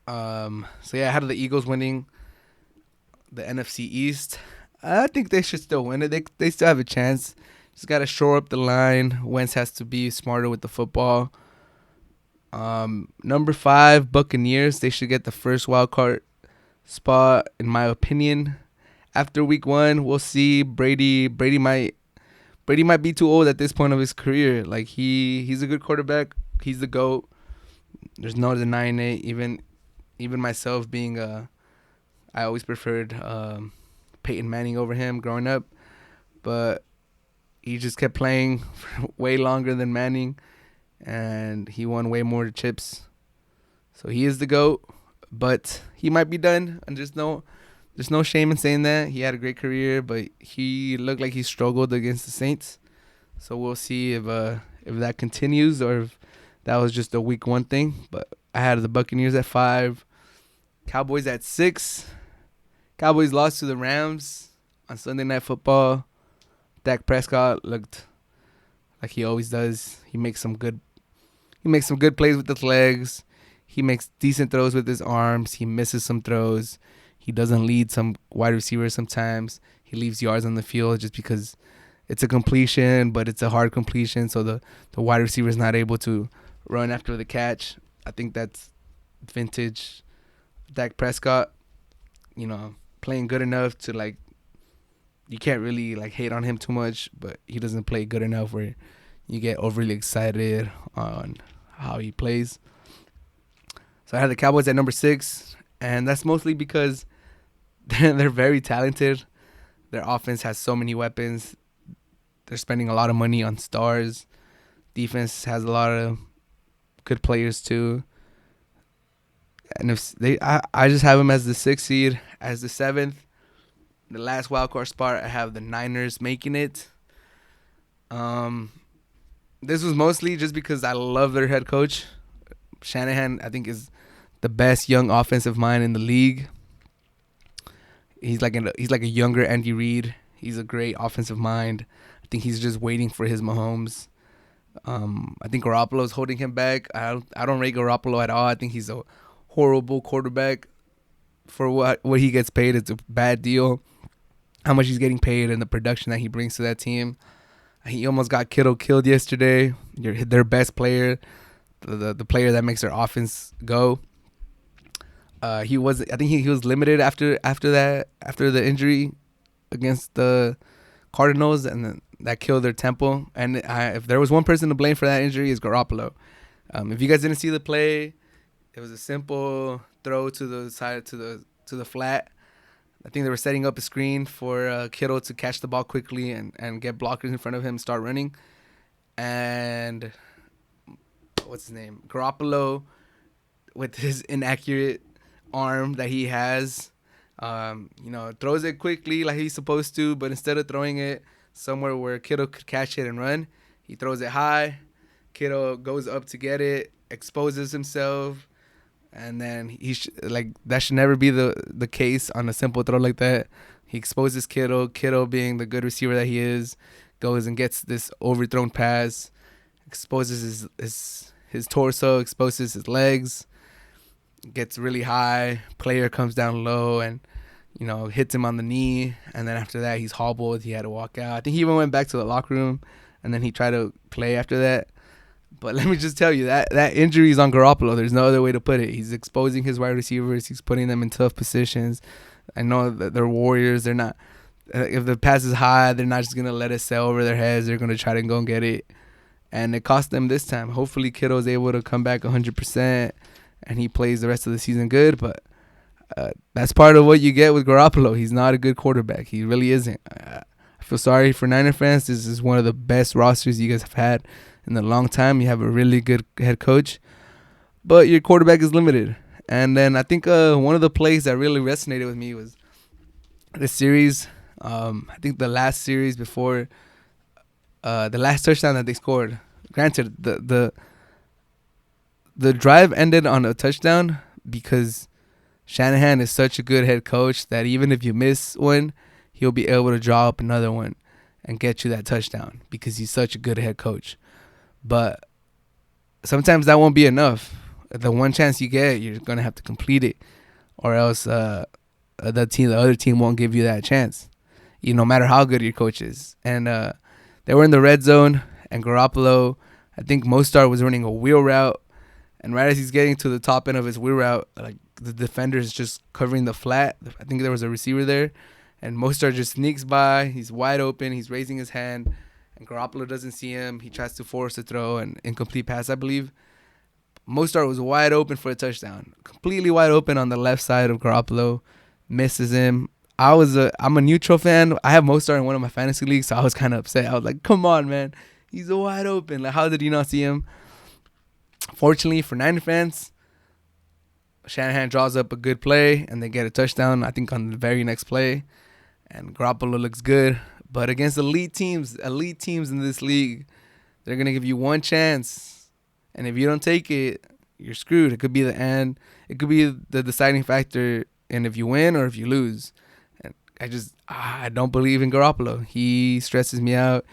So yeah, I had the Eagles winning the NFC East. I think they should still win it. They still have a chance. Just gotta shore up the line. Wentz has to be smarter with the football. Number 5, Buccaneers. They should get the first wild card spot, in my opinion. After week 1, we'll see. Brady might be too old at this point of his career. Like he's a good quarterback. He's the GOAT. There's no denying it. Even myself being I always preferred Peyton Manning over him growing up, but he just kept playing for way longer than Manning, and he won way more chips. So he is the GOAT, but he might be done. And there's no shame in saying that. He had a great career, but he looked like he struggled against the Saints. So we'll see if that continues or if that was just a week 1 thing. But I had the Buccaneers at 5, Cowboys at 6. Cowboys lost to the Rams on Sunday Night Football. Dak Prescott looked like he always does. He makes some good plays with his legs. He makes decent throws with his arms. He misses some throws. He doesn't lead some wide receivers sometimes. He leaves yards on the field just because it's a completion, but it's a hard completion, so the wide receiver is not able to run after the catch. I think that's vintage Dak Prescott, playing good enough to, like, you can't really, like, hate on him too much, but he doesn't play good enough where you get overly excited on how he plays. So I had the Cowboys at number 6, and that's mostly because they're very talented. Their offense has so many weapons. They're spending a lot of money on stars. Defense has a lot of good players too. And I just have them as the 6th seed. As the 7th, the last wildcard spot, I have the Niners making it. This was mostly just because I love their head coach. Shanahan, I think, is the best young offensive mind in the league. He's like a younger Andy Reid. He's a great offensive mind. I think he's just waiting for his Mahomes. I think Garoppolo's holding him back. I don't rate Garoppolo at all. I think he's a horrible quarterback for what he gets paid. It's a bad deal. How much he's getting paid and the production that he brings to that team. He almost got Kittle killed yesterday. Their best player, the player that makes their offense go. I think he was limited after the injury against the Cardinals, and then that killed their tempo. And if there was one person to blame for that injury, is Garoppolo. If you guys didn't see the play, it was a simple throw to the side to the flat. I think they were setting up a screen for Kittle to catch the ball quickly and get blockers in front of him and start running. And what's his name? Garoppolo, with his inaccurate arm that he has, throws it quickly like he's supposed to, but instead of throwing it somewhere where Kittle could catch it and run, he throws it high. Kittle goes up to get it, exposes himself, and then that should never be the case on a simple throw like that. He exposes Kittle. Kittle, being the good receiver that he is, goes and gets this overthrown pass, exposes his torso, exposes his legs, gets really high. Player comes down low and hits him on the knee, and then after that he's hobbled. He had to walk out. I think he even went back to the locker room, and then he tried to play after that. But let me just tell you, that injury is on Garoppolo. There's no other way to put it. He's exposing his wide receivers. He's putting them in tough positions. I know that they're warriors. They're not. If the pass is high, they're not just gonna let it sail over their heads. They're gonna try to go and get it, and it cost them this time. Hopefully, Kittle's able to come back 100%, and he plays the rest of the season good. But that's part of what you get with Garoppolo. He's not a good quarterback. He really isn't. I feel sorry for Niner fans. This is one of the best rosters you guys have had in a long time. You have a really good head coach. but your quarterback is limited. And then I think one of the plays that really resonated with me was the series. I think the last series before the last touchdown that they scored. Granted, the drive ended on a touchdown because Shanahan is such a good head coach that even if you miss one, he'll be able to draw up another one and get you that touchdown because he's such a good head coach. But sometimes that won't be enough. The one chance you get, you're gonna have to complete it, or else the other team won't give you that chance. No matter how good your coach is. And they were in the red zone, and Garoppolo, I think Mostert was running a wheel route, and right as he's getting to the top end of his wheel route, like the defender is just covering the flat. I think there was a receiver there, and Mostert just sneaks by. He's wide open. He's raising his hand, and Garoppolo doesn't see him. He tries to force a throw, an incomplete pass, I believe. Mostert was wide open for a touchdown, completely wide open on the left side of Garoppolo, misses him. I'm a neutral fan. I have Mostert in one of my fantasy leagues, so I was kind of upset. I was like, come on, man. He's a wide open. Like, how did you not see him? Fortunately for Niner fans, Shanahan draws up a good play, and they get a touchdown, I think, on the very next play. And Garoppolo looks good. But against elite teams in this league, they're going to give you one chance. And if you don't take it, you're screwed. It could be the end. It could be the deciding factor in if you win or if you lose. And I don't believe in Garoppolo. He stresses me out.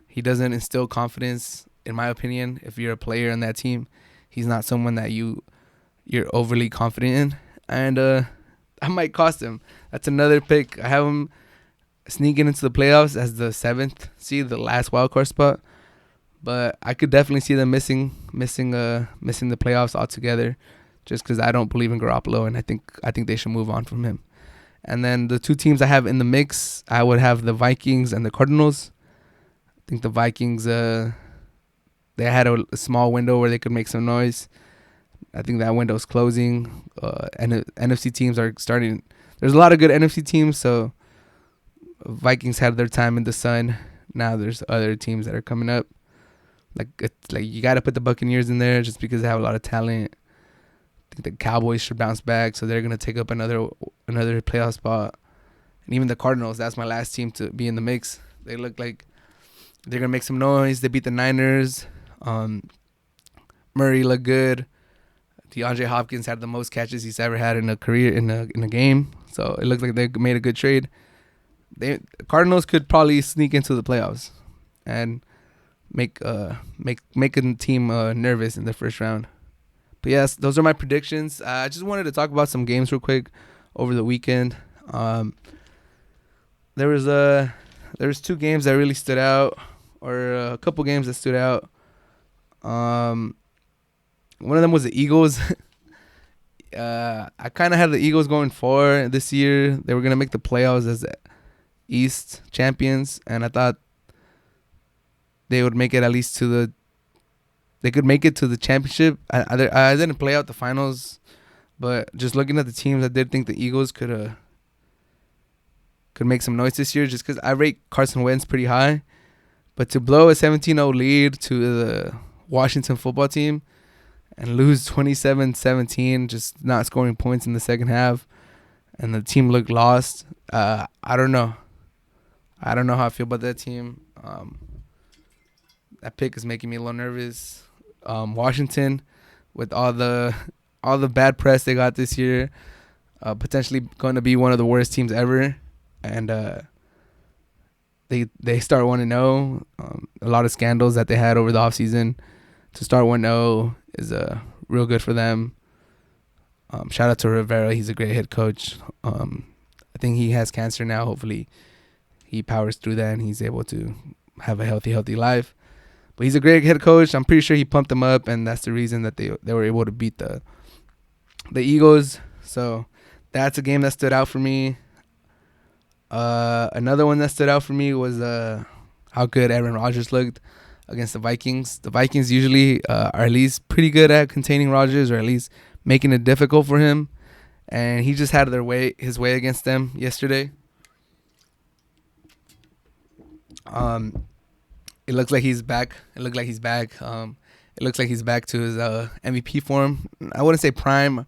He doesn't instill confidence, in my opinion. If you're a player on that team, he's not someone that you're overly confident in. And I might cost him. That's another pick. I have him sneaking into the playoffs as the 7th seed, the last wild card spot. But I could definitely see them missing the playoffs altogether, just because I don't believe in Garoppolo, and I think they should move on from him. And then the two teams I have in the mix, I would have the Vikings and the Cardinals. I think the Vikings, they had a small window where they could make some noise. I think that window's closing. And NFC teams are starting. There's a lot of good NFC teams, so Vikings had their time in the sun. Now there's other teams that are coming up. Like you got to put the Buccaneers in there just because they have a lot of talent. I think the Cowboys should bounce back, so they're gonna take up another playoff spot. And even the Cardinals, that's my last team to be in the mix. They look like they're gonna make some noise. They beat the Niners. Murray looked good. DeAndre Hopkins had the most catches he's ever had in a career in a game. So it looked like they made a good trade. Cardinals could probably sneak into the playoffs and make a team nervous in the first round. But yes, those are my predictions. I just wanted to talk about some games real quick over the weekend. There was 2 games that really stood out, or a couple games that stood out. One of them was the Eagles. I kind of had the Eagles going far this year. They were gonna make the playoffs as East champions, and I thought they would make it at least they could make it to the championship. I didn't play out the finals, but just looking at the teams, I did think the Eagles could make some noise this year, just because I rate Carson Wentz pretty high. But to blow a 17-0 lead to the Washington football team and lose 27-17, just not scoring points in the second half, and the team looked lost, I don't know. I don't know how I feel about that team. That pick is making me a little nervous. Washington, with all the bad press they got this year, potentially going to be one of the worst teams ever, and they start 1-0. A lot of scandals that they had over the offseason. To start 1-0 is real good for them. Shout out to Rivera. He's a great head coach. I think he has cancer now. Hopefully he powers through that and he's able to have a healthy life. But he's a great head coach. I'm pretty sure he pumped them up, and that's the reason that they were able to beat the Eagles. So that's a game that stood out for me. Another one that stood out for me was how good Aaron Rodgers looked against the Vikings. The Vikings usually are at least pretty good at containing Rodgers, or at least making it difficult for him. And he just had his way against them yesterday. It looks like he's back. It looks like he's back to his MVP form. I wouldn't say prime,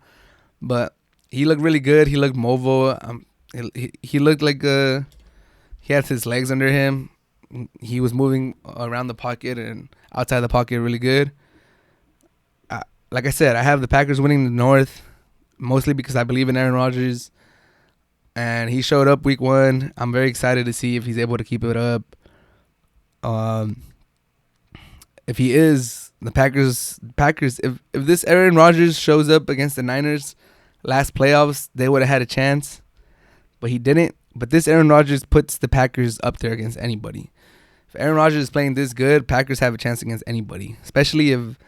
but he looked really good. He looked mobile. He looked like he had his legs under him. He was moving around the pocket and outside the pocket really good. Like I said, I have the Packers winning the North, mostly because I believe in Aaron Rodgers. And he showed up week 1. I'm very excited to see if he's able to keep it up. If he is, the Packers, if this Aaron Rodgers shows up against the Niners last playoffs, they would have had a chance. But he didn't. But this Aaron Rodgers puts the Packers up there against anybody. If Aaron Rodgers is playing this good, Packers have a chance against anybody. Especially if,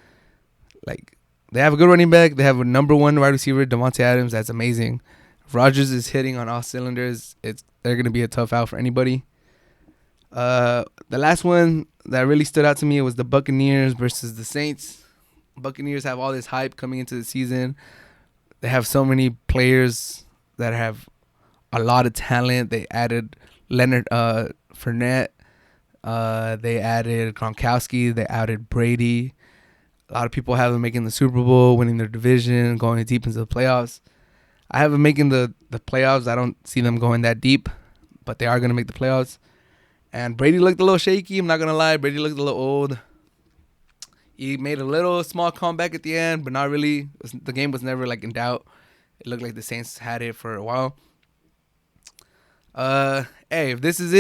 like, they have a good running back. They have a number 1 wide receiver, Devontae Adams. That's amazing. If Rodgers is hitting on all cylinders, they're going to be a tough out for anybody. The last one that really stood out to me was the Buccaneers versus the Saints. Buccaneers have all this hype coming into the season. They have so many players that have a lot of talent. They added Leonard Fournette. They added Gronkowski. They added Brady. A lot of people have them making the Super Bowl, winning their division, going deep into the playoffs. I have them making the playoffs. I don't see them going that deep, but they are going to make the playoffs. And Brady looked a little shaky. I'm not going to lie. Brady looked a little old. He made a little small comeback at the end, but not really. The game was never like in doubt. It looked like the Saints had it for a while. Hey, if this is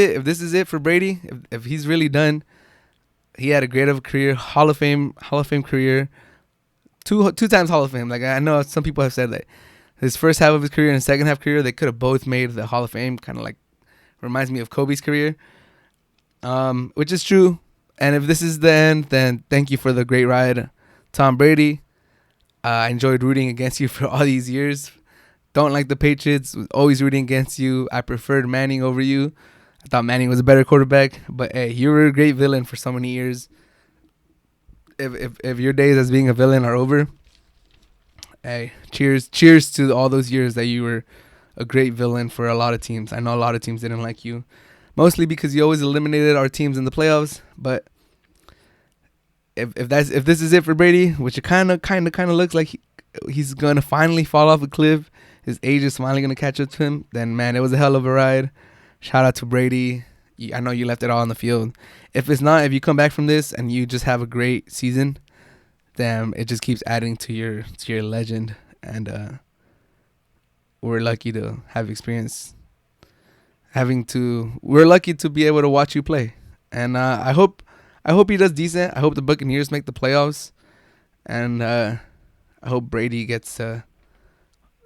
it for Brady, if he's really done, he had a great of a career, Hall of Fame career, two times Hall of Fame. Like I know some people have said that his first half of his career and his second half career, they could have both made the Hall of Fame. Kind of like reminds me of Kobe's career, which is true. And if this is the end, then thank you for the great ride, Tom Brady. I enjoyed rooting against you for all these years. Don't like the Patriots. Was always rooting against you. I preferred Manning over you. I thought Manning was a better quarterback. But hey, you were a great villain for so many years. If your days as being a villain are over, hey, cheers to all those years that you were a great villain for a lot of teams. I know a lot of teams didn't like you, mostly because you always eliminated our teams in the playoffs. But if this is it for Brady, which it kind of looks like he's gonna finally fall off a cliff, his age is finally gonna catch up to him, then man, it was a hell of a ride. Shout out to Brady. I know you left it all on the field. If it's not, if you come back from this and you just have a great season, then it just keeps adding to your legend. And we're lucky to have experience. We're lucky to be able to watch you play. And I hope he does decent. I hope the Buccaneers make the playoffs, and I hope Brady gets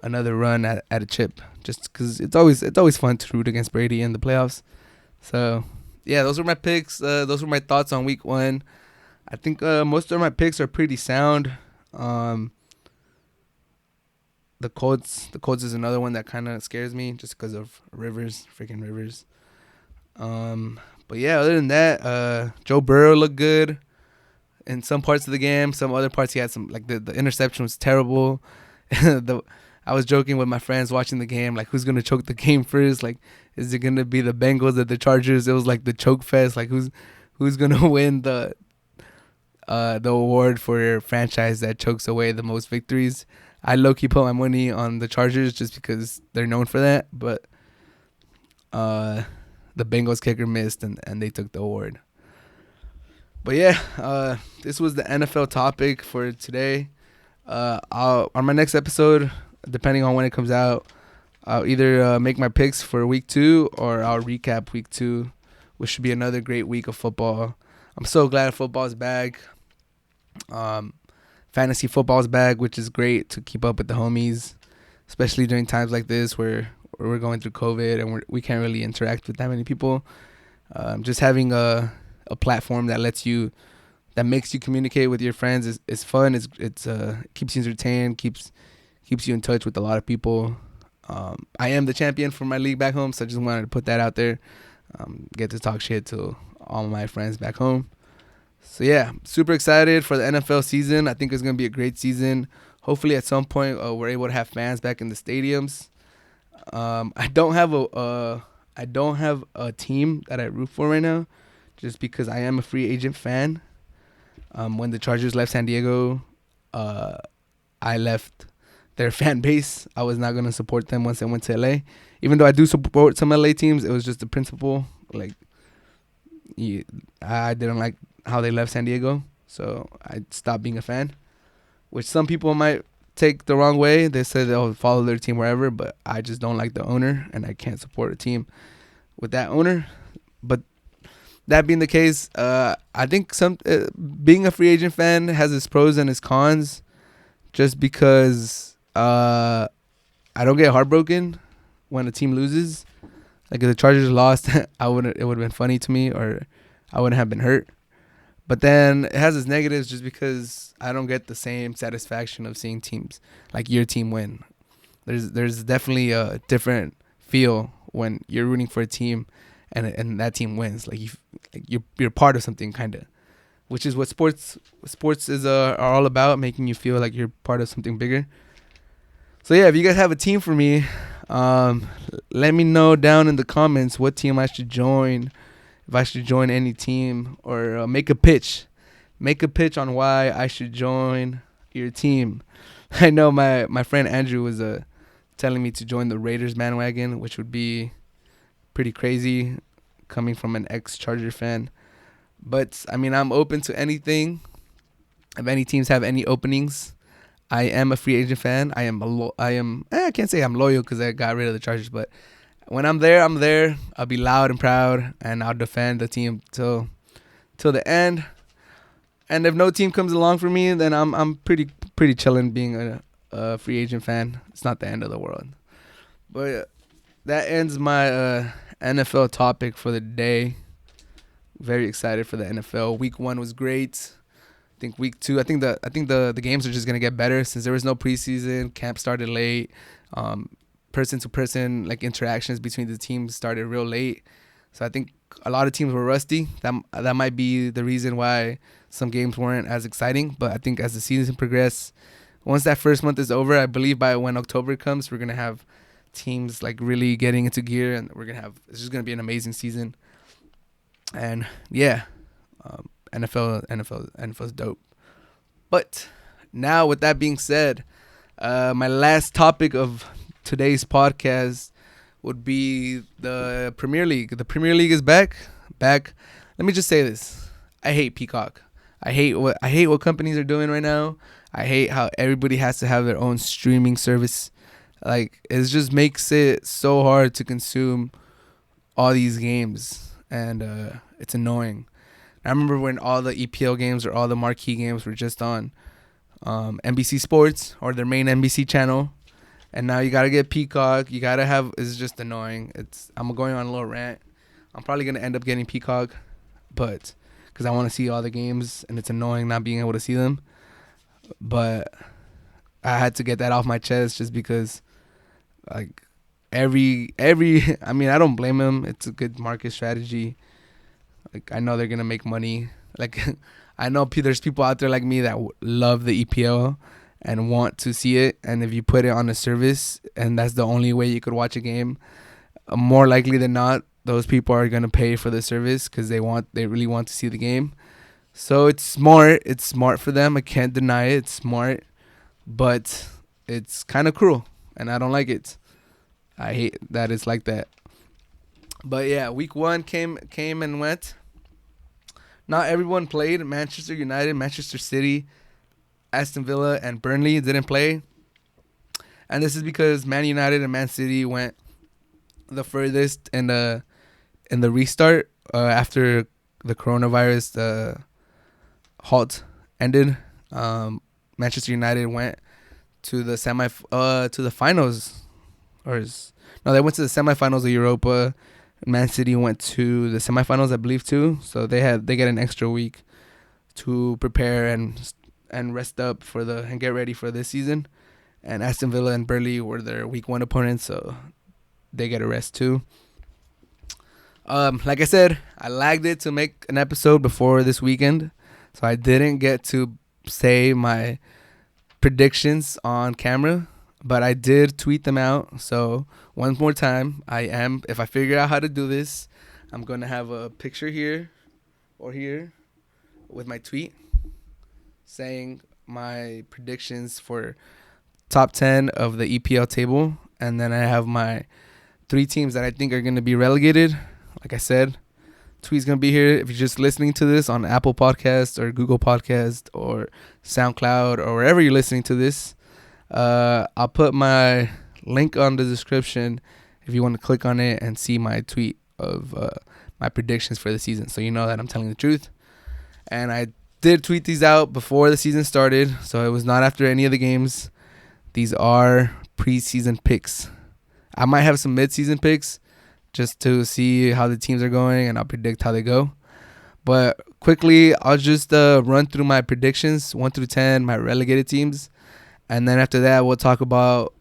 another run at a chip. Just because it's always fun to root against Brady in the playoffs. So yeah, those were my picks. Those were my thoughts on week 1. I think most of my picks are pretty sound. The Colts is another one that kind of scares me just because of freaking Rivers. But yeah, other than that, Joe Burrow looked good in some parts of the game. Some other parts he had some, like the interception was terrible. I was joking with my friends watching the game, like, who's going to choke the game first? Like, is it going to be the Bengals or the Chargers? It was like the choke fest. Like, who's going to win the award for your franchise that chokes away the most victories? I low-key put my money on the Chargers just because they're known for that. But the Bengals kicker missed, and they took the award. But yeah, this was the NFL topic for today. On my next episode, depending on when it comes out, I'll either make my picks for week 2 or I'll recap week 2, which should be another great week of football. I'm so glad football's back. Fantasy football's back, which is great to keep up with the homies, especially during times like this where we're going through COVID and we can't really interact with that many people. Just having a platform that makes you communicate with your friends is fun. It's keeps you entertained, keeps you in touch with a lot of people. I am the champion for my league back home, so I just wanted to put that out there. Get to talk shit to all my friends back home. So yeah, super excited for the NFL season. I think it's gonna be a great season. Hopefully, at some point, we're able to have fans back in the stadiums. I don't have a team that I root for right now, just because I am a free agent fan. When the Chargers left San Diego, I left their fan base. I was not going to support them once I went to LA. Even though I do support some LA teams, it was just the principle. Like, I didn't like how they left San Diego, so I stopped being a fan, which some people might take the wrong way. They say they'll follow their team wherever, but I just don't like the owner, and I can't support a team with that owner. But that being the case, I think being a free agent fan has its pros and its cons. Just because I don't get heartbroken when a team loses. Like if the Chargers lost, it would have been funny to me, or I wouldn't have been hurt. But then it has its negatives just because I don't get the same satisfaction of seeing teams like your team win. There's definitely a different feel when you're rooting for a team and that team wins. Like you're part of something, kind of, which is what sports is are all about, making you feel like you're part of something bigger. So yeah, if you guys have a team for me, let me know down in the comments what team I should join, if I should join any team, or make a pitch. Make a pitch on why I should join your team. I know my friend Andrew was telling me to join the Raiders bandwagon, which would be pretty crazy coming from an ex-Charger fan. But, I mean, I'm open to anything. If any teams have any openings, I am a free agent fan. I can't say I'm loyal because I got rid of the Chargers, but when I'm there, I'm there. I'll be loud and proud, and I'll defend the team till the end. And if no team comes along for me, then I'm pretty chilling being a free agent fan. It's not the end of the world. But that ends my NFL topic for the day. Very excited for the NFL. Week 1 was great. I think week 2. I think the games are just gonna get better since there was no preseason. Camp started late. Person to person like interactions between the teams started real late. So I think a lot of teams were rusty. That might be the reason why some games weren't as exciting. But I think as the season progressed, once that first month is over, I believe by when October comes, we're gonna have teams like really getting into gear, and it's just gonna be an amazing season. And yeah, NFL's dope. But now, with that being said, my last topic of today's podcast would be the Premier League. The Premier League is back. Let me just say this: I hate Peacock. I hate what companies are doing right now. I hate how everybody has to have their own streaming service. Like, it just makes it so hard to consume all these games, and it's annoying. I remember when all the EPL games or all the marquee games were just on NBC Sports or their main NBC channel, and now you gotta get Peacock. You gotta have. It's just annoying. I'm going on a little rant. I'm probably gonna end up getting Peacock, but because I want to see all the games, and it's annoying not being able to see them. But I had to get that off my chest just because, like, every I mean, I don't blame them. It's a good market strategy. Like, I know they're gonna make money. Like, I know there's people out there like me that love the EPL and want to see it. And if you put it on a service and that's the only way you could watch a game, more likely than not, those people are gonna pay for the service because they really want to see the game. So it's smart. It's smart for them. I can't deny it. It's smart, but it's kind of cruel, and I don't like it. I hate that it's like that. But yeah, week 1 came and went. Not everyone played. Manchester United, Manchester City, Aston Villa, and Burnley didn't play. And this is because Man United and Man City went the furthest in the restart after the coronavirus halt ended. Manchester United went to the finals, they went to the semifinals of Europa. Man City went to the semifinals, I believe, too. So they get an extra week to prepare and rest up and get ready for this season. And Aston Villa and Burnley were their week 1 opponents, so they get a rest too. Like I said, I lagged it to make an episode before this weekend, so I didn't get to say my predictions on camera, but I did tweet them out. So one more time, if I figure out how to do this, I'm going to have a picture here or here with my tweet. saying my predictions for top 10 of the EPL table. And then I have my 3 teams that I think are going to be relegated. Like I said, Tweet's going to be here. If you're just listening to this on Apple Podcast or Google Podcast or Soundcloud or wherever you're listening to this, I'll put my link on the description if you want to click on it and see my tweet of my predictions for the season, so you know that I'm telling the truth. And I did tweet these out before the season started, so it was not after any of the games. These are preseason picks. I might have some mid-season picks just to see how the teams are going, and I'll predict how they go. But quickly, I'll just run through my predictions, 1 through 10, my relegated teams. And then after that, we'll talk about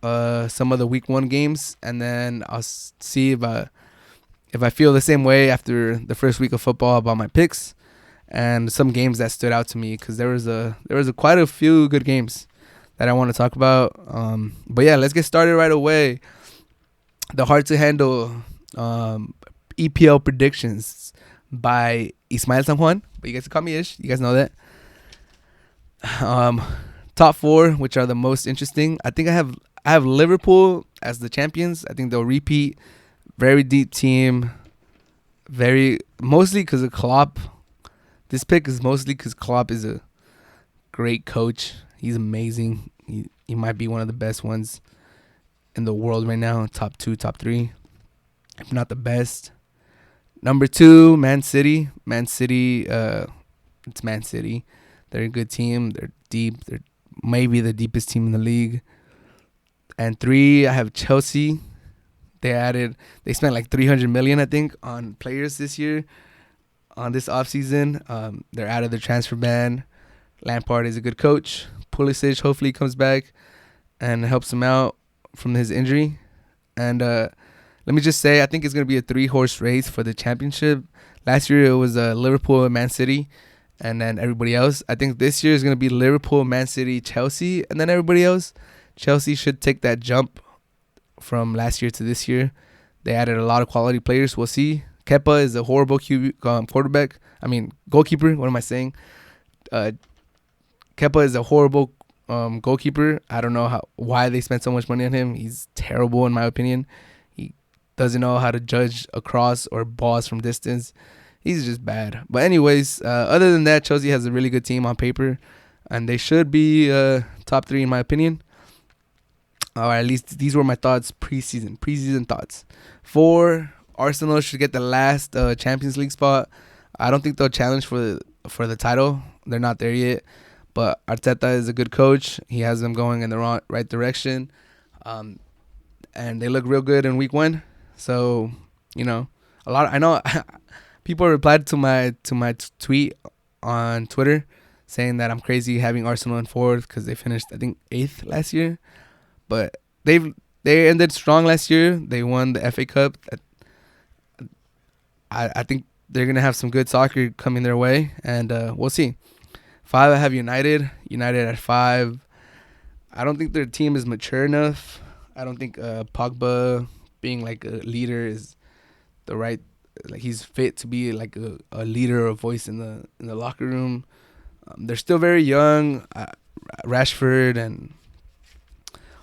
some of the week 1 games. And then I'll see if I feel the same way after the first week of football about my picks and some games that stood out to me, because there was quite a few good games that I want to talk about. But yeah, let's get started right away. The hard to handle EPL predictions by Ismael San Juan, but you guys can call me Ish. You guys know that. Top 4, which are the most interesting. I think I have Liverpool as the champions. I think they'll repeat. Very deep team. Mostly because of Klopp. This pick is mostly because Klopp is a great coach. He's amazing. He might be one of the best ones in the world right now. Top 2, top 3, if not the best. Number 2, Man City. It's Man City. They're a good team. They're deep. They're maybe the deepest team in the league. And 3, I have Chelsea. They spent like 300 million, I think, on players this year, on this offseason. They're out of the transfer ban. Lampard is a good coach. Pulisic hopefully comes back and helps him out from his injury. And let me just say, I think it's going to be a 3-horse race for the championship. Last year it was Liverpool and Man City, and then everybody else. I think this year is going to be Liverpool, Man City, Chelsea, and then everybody else. Chelsea should take that jump from last year to this year. They added a lot of quality players. We'll see. Kepa is a horrible goalkeeper. What am I saying? Kepa is a horrible goalkeeper. I don't know why they spent so much money on him. He's terrible in my opinion. He doesn't know how to judge a cross or balls from distance. He's just bad. But anyways, other than that, Chelsea has a really good team on paper, and they should be top 3 in my opinion. Or at least these were my thoughts preseason thoughts. 4, Arsenal should get the last Champions League spot. I don't think they'll challenge for the title. They're not there yet. But Arteta is a good coach. He has them going in the right direction. And they look real good in week 1. So, I know people replied to my tweet on Twitter saying that I'm crazy having Arsenal in 4th because they finished, I think, 8th last year. But they ended strong last year. They won the FA Cup. I think they're going to have some good soccer coming their way, and we'll see. 5, I have United. United at 5. I don't think their team is mature enough. I don't think Pogba being like a leader is the right. Like he's fit to be like a leader or a voice in the locker room. They're still very young. Rashford and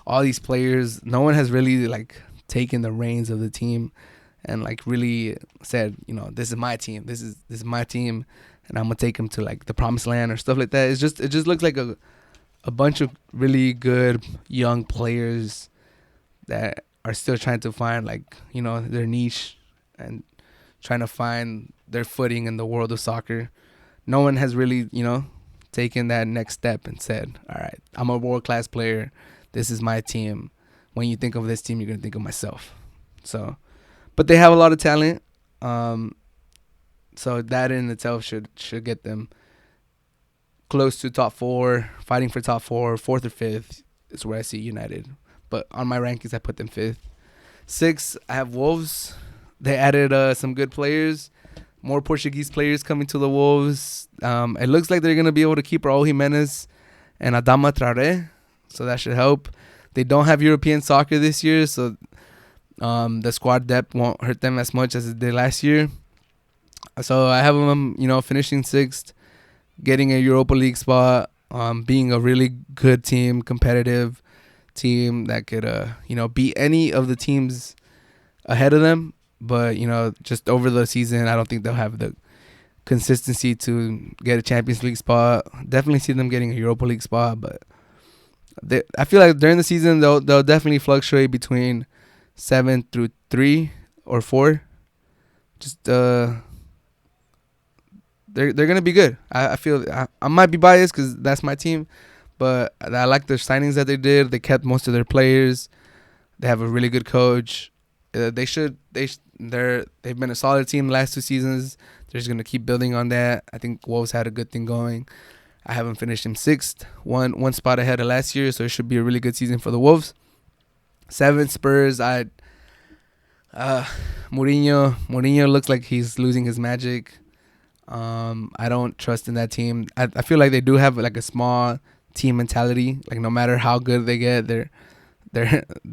all these players, no one has really like taken the reins of the team and like really said, this is my team. This is my team, and I'm gonna take them to like the promised land or stuff like that. It just looks like a bunch of really good young players that are still trying to find like their niche and trying to find their footing in the world of soccer. No one has really taken that next step and said, all right, I'm a world-class player. This is my team. When you think of this team, you're going to think of myself. So, but they have a lot of talent. So that in itself should get them close to top 4, fighting for top 4, 4th or 5th is where I see United. But on my rankings, I put them 5th. 6, I have Wolves. They added some good players, more Portuguese players coming to the Wolves. It looks like they're going to be able to keep Raul Jimenez and Adama Traoré, so that should help. They don't have European soccer this year, so the squad depth won't hurt them as much as it did last year. So I have them, finishing 6th, getting a Europa League spot. being a really good team, competitive team that could beat any of the teams ahead of them. But just over the season, I don't think they'll have the consistency to get a Champions League spot. Definitely see them getting a Europa League spot, but I feel like during the season they'll definitely fluctuate between 7 through 3 or 4. Just they're gonna be good. I feel I might be biased because that's my team, but I like the signings that they did. They kept most of their players. They have a really good coach. They've been a solid team the last 2 seasons. They're just gonna keep building on that. I think Wolves had a good thing going. I haven't finished them 6th, one spot ahead of last year, so it should be a really good season for the Wolves. 7th, Spurs. Mourinho looks like he's losing his magic. I don't trust in that team. I feel like they do have like a small team mentality. Like no matter how good they get, they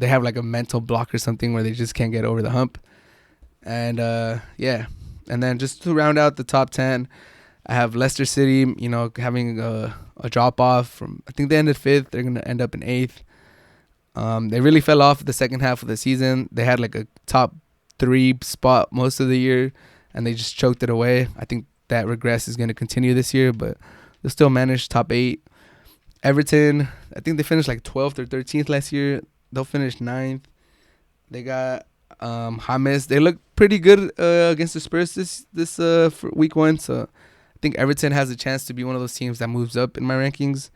have like a mental block or something where they just can't get over the hump. And and then just to round out the top 10, I have Leicester City. Having a drop off from, I think they ended 5th. They're gonna end up in 8th. They really fell off the second half of the season. They had like a top 3 spot most of the year, and they just choked it away. I think that regress is going to continue this year, but they'll still manage top 8. Everton, I think they finished like 12th or 13th last year. They'll finish 9th. They got James. They look pretty good against the Spurs this for week 1, so I think Everton has a chance to be one of those teams that moves up in my rankings.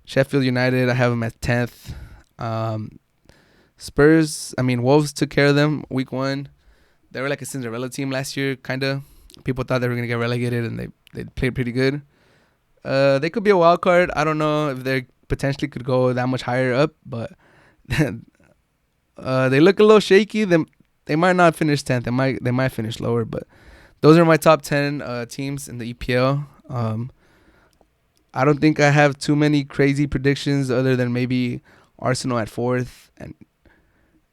Sheffield United, I have them at 10th. Wolves took care of them week 1. They were like a Cinderella team last year, kind of. People thought they were going to get relegated, and they played pretty good. They could be a wild card. I don't know if they potentially could go that much higher up, but they look a little shaky. They might not finish 10th. They might finish lower, but those are my top 10 teams in the EPL. I don't think I have too many crazy predictions other than maybe Arsenal at 4th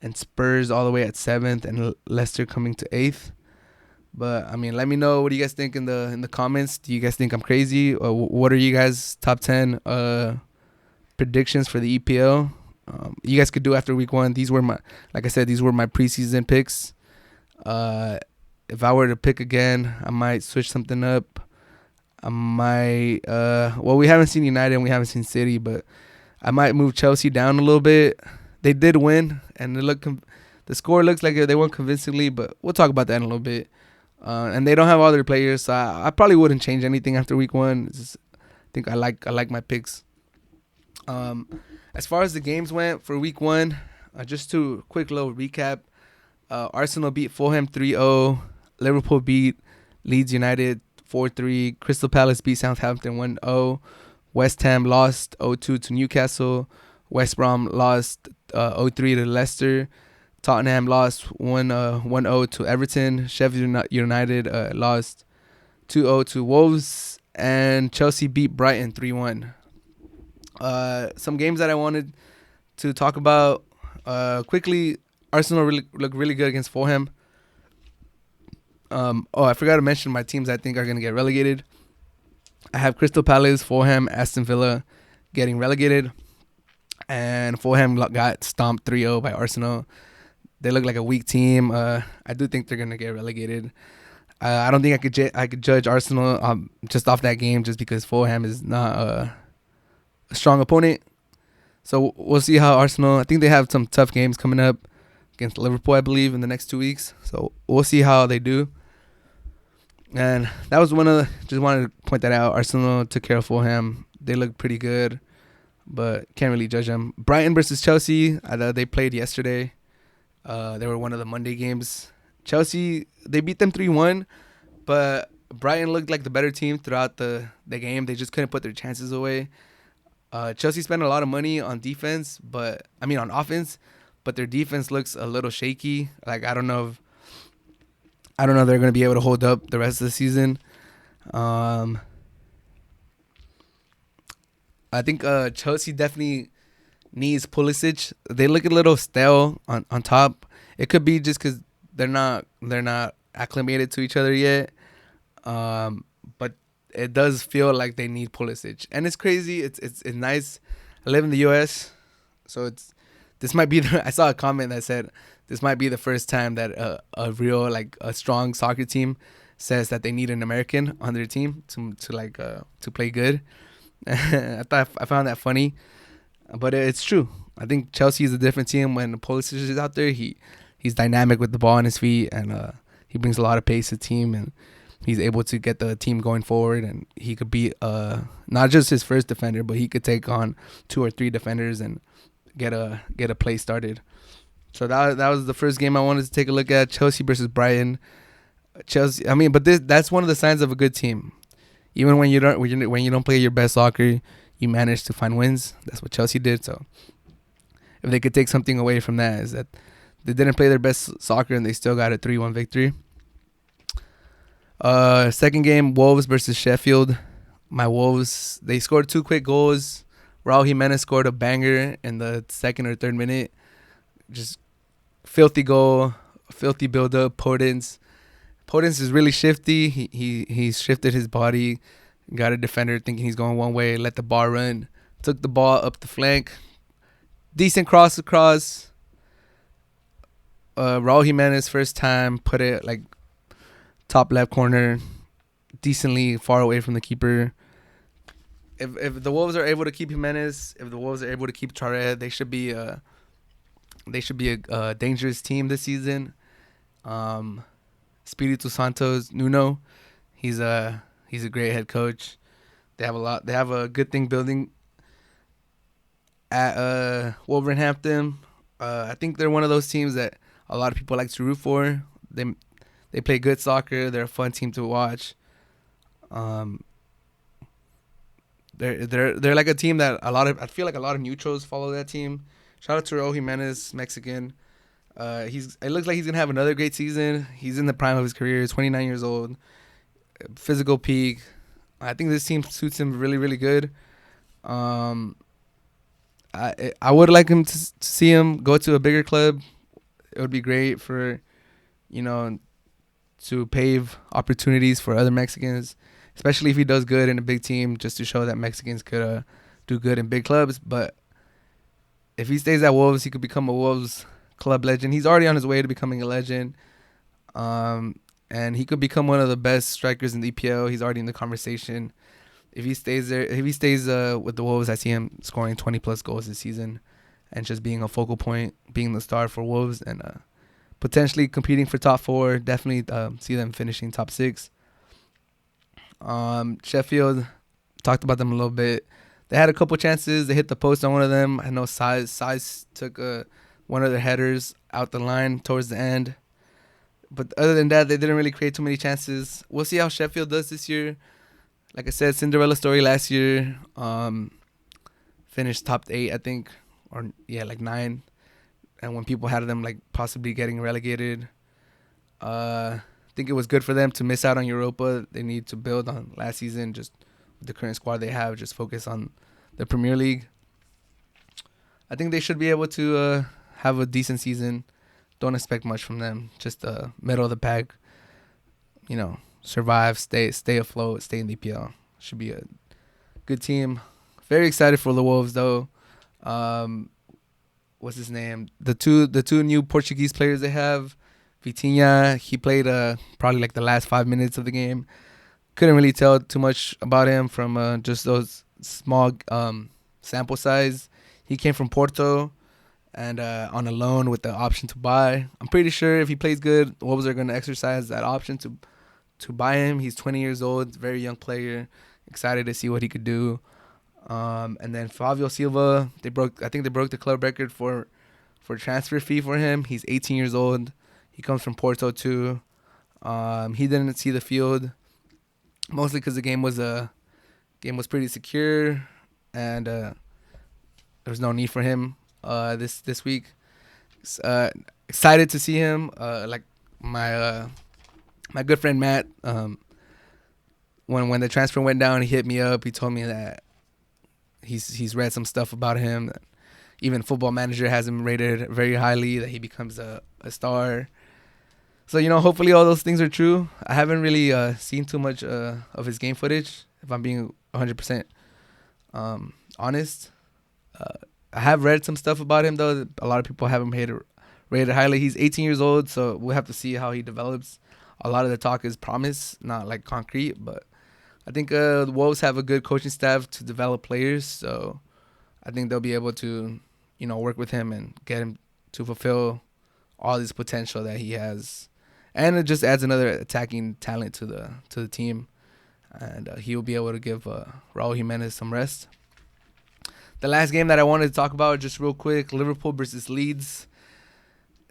and Spurs all the way at 7th and Leicester coming to 8th. But let me know, what do you guys think in the comments? Do you guys think I'm crazy? Or what are you guys' top 10 predictions for the EPL? You guys could do after week 1. These were my preseason picks. If I were to pick again, I might switch something up. I might we haven't seen United and we haven't seen City, but I might move Chelsea down a little bit. They did win, and the score looks like they won convincingly, but we'll talk about that in a little bit. And they don't have all their players, so I probably wouldn't change anything after week 1. I think I like my picks. As far as the games went for week 1, just to quick little recap. Arsenal beat Fulham 3-0. Liverpool beat Leeds United 4-3. Crystal Palace beat Southampton 1-0. West Ham lost 0-2 to Newcastle. West Brom lost 0-3 to Leicester. Tottenham lost 1-0 to Everton. Sheffield United lost 2-0 to Wolves. And Chelsea beat Brighton 3-1. Some games that I wanted to talk about quickly. Arsenal looked really good against Fulham. I forgot to mention my teams I think are going to get relegated. I have Crystal Palace, Fulham, Aston Villa getting relegated. And Fulham got stomped 3-0 by Arsenal. They look like a weak team. I do think they're going to get relegated. I don't think I could judge Arsenal just off that game, just because Fulham is not a strong opponent. So we'll see how Arsenal, I think they have some tough games coming up against Liverpool, I believe, in the next 2 weeks. So we'll see how they do. And that was just wanted to point that out. Arsenal took care of Fulham. They look pretty good, but can't really judge them. Brighton versus Chelsea, they played yesterday. They were one of the Monday games. Chelsea, they beat them 3-1, but Brighton looked like the better team throughout the game. They just couldn't put their chances away. Chelsea spent a lot of money on offense, but their defense looks a little shaky. Like I don't know if they're going to be able to hold up the rest of the season. I think Chelsea definitely needs Pulisic. They look a little stale on top. It could be just because they're not acclimated to each other yet. But it does feel like they need Pulisic, and it's crazy. It's nice. I live in the U.S., so this might be. I saw a comment that said this might be the first time that a strong soccer team says that they need an American on their team to play good. I found that funny, but it's true. I think Chelsea is a different team when Pulisic is out there. He's dynamic with the ball on his feet, and he brings a lot of pace to the team, and he's able to get the team going forward. And he could be not just his first defender, but he could take on 2 or 3 defenders and get a play started. So that was the first game I wanted to take a look at. Chelsea versus Brighton. Chelsea. I mean, but that's one of the signs of a good team. Even when you don't play your best soccer, you manage to find wins. That's what Chelsea did. So if they could take something away from that, is that they didn't play their best soccer and they still got a 3-1 victory. Second game, Wolves versus Sheffield. My Wolves, they scored 2 quick goals. Raul Jimenez scored a banger in the 2nd or 3rd minute. Just filthy goal, filthy build-up. Podence is really shifty. He's shifted his body, got a defender thinking he's going one way, let the ball run, took the ball up the flank. Decent cross across. Raul Jimenez first time put it like top left corner, decently far away from the keeper. If the Wolves are able to keep Jimenez, if the Wolves are able to keep Traoré, they should be a dangerous team this season. Espiritu Santos, Nuno, he's a great head coach. They have a good thing building at Wolverhampton. I think they're one of those teams that a lot of people like to root for. They play good soccer. They're a fun team to watch. They're like a team that I feel like a lot of neutrals follow that team. Shout out to Raul Jimenez, Mexican. It looks like he's gonna have another great season. He's in the prime of his career. He's 29 years old. Physical peak. I think this team suits him really, really good. I would like him to see him go to a bigger club. It would be great for, to pave opportunities for other Mexicans, especially if he does good in a big team, just to show that Mexicans could do good in big clubs. But if he stays at Wolves, he could become a Wolves club legend. He's already on his way to becoming a legend. And he could become one of the best strikers in the EPL. He's already in the conversation. If he stays with the Wolves, I see him scoring 20-plus goals this season and just being a focal point, being the star for Wolves, and potentially competing for top 4. Definitely see them finishing top 6. Sheffield, talked about them a little bit. They had a couple chances. They hit the post on one of them. I know Size took one of their headers out the line towards the end. But other than that, they didn't really create too many chances. We'll see how Sheffield does this year. Like I said, Cinderella story last year. Finished top 8, I think. Or, like 9. And when people had them like possibly getting relegated. I think it was good for them to miss out on Europa. They need to build on last season. Just with the current squad they have, just focus on the Premier League. I think they should be able to have a decent season. Don't expect much from them. Just middle of the pack. Survive, stay afloat, stay in the EPL. Should be a good team. Very excited for the Wolves though. What's his name? The two new Portuguese players they have. Vitinha, he played probably like the last 5 minutes of the game. Couldn't really tell too much about him from just those small sample size. He came from Porto and on a loan with the option to buy. I'm pretty sure if he plays good, the Wolves are going to exercise that option to buy him. He's 20 years old, very young player. Excited to see what he could do. And then Fabio Silva, I think they broke the club record for transfer fee for him. He's 18 years old. He comes from Porto too. He didn't see the field, mostly because the game was pretty secure, and there was no need for him this week. Excited to see him. Like my good friend Matt. When the transfer went down, he hit me up. He told me that he's read some stuff about him. Even Football Manager has him rated very highly, that he becomes a star. So, hopefully all those things are true. I haven't really seen too much of his game footage, if I'm being 100% honest. I have read some stuff about him, though. A lot of people have him rated highly. He's 18 years old, so we'll have to see how he develops. A lot of the talk is promise, not like concrete, but I think the Wolves have a good coaching staff to develop players, so I think they'll be able to, work with him and get him to fulfill all this potential that he has. And it just adds another attacking talent to the team, and he will be able to give Raul Jimenez some rest. The last game that I wanted to talk about, just real quick, Liverpool versus Leeds.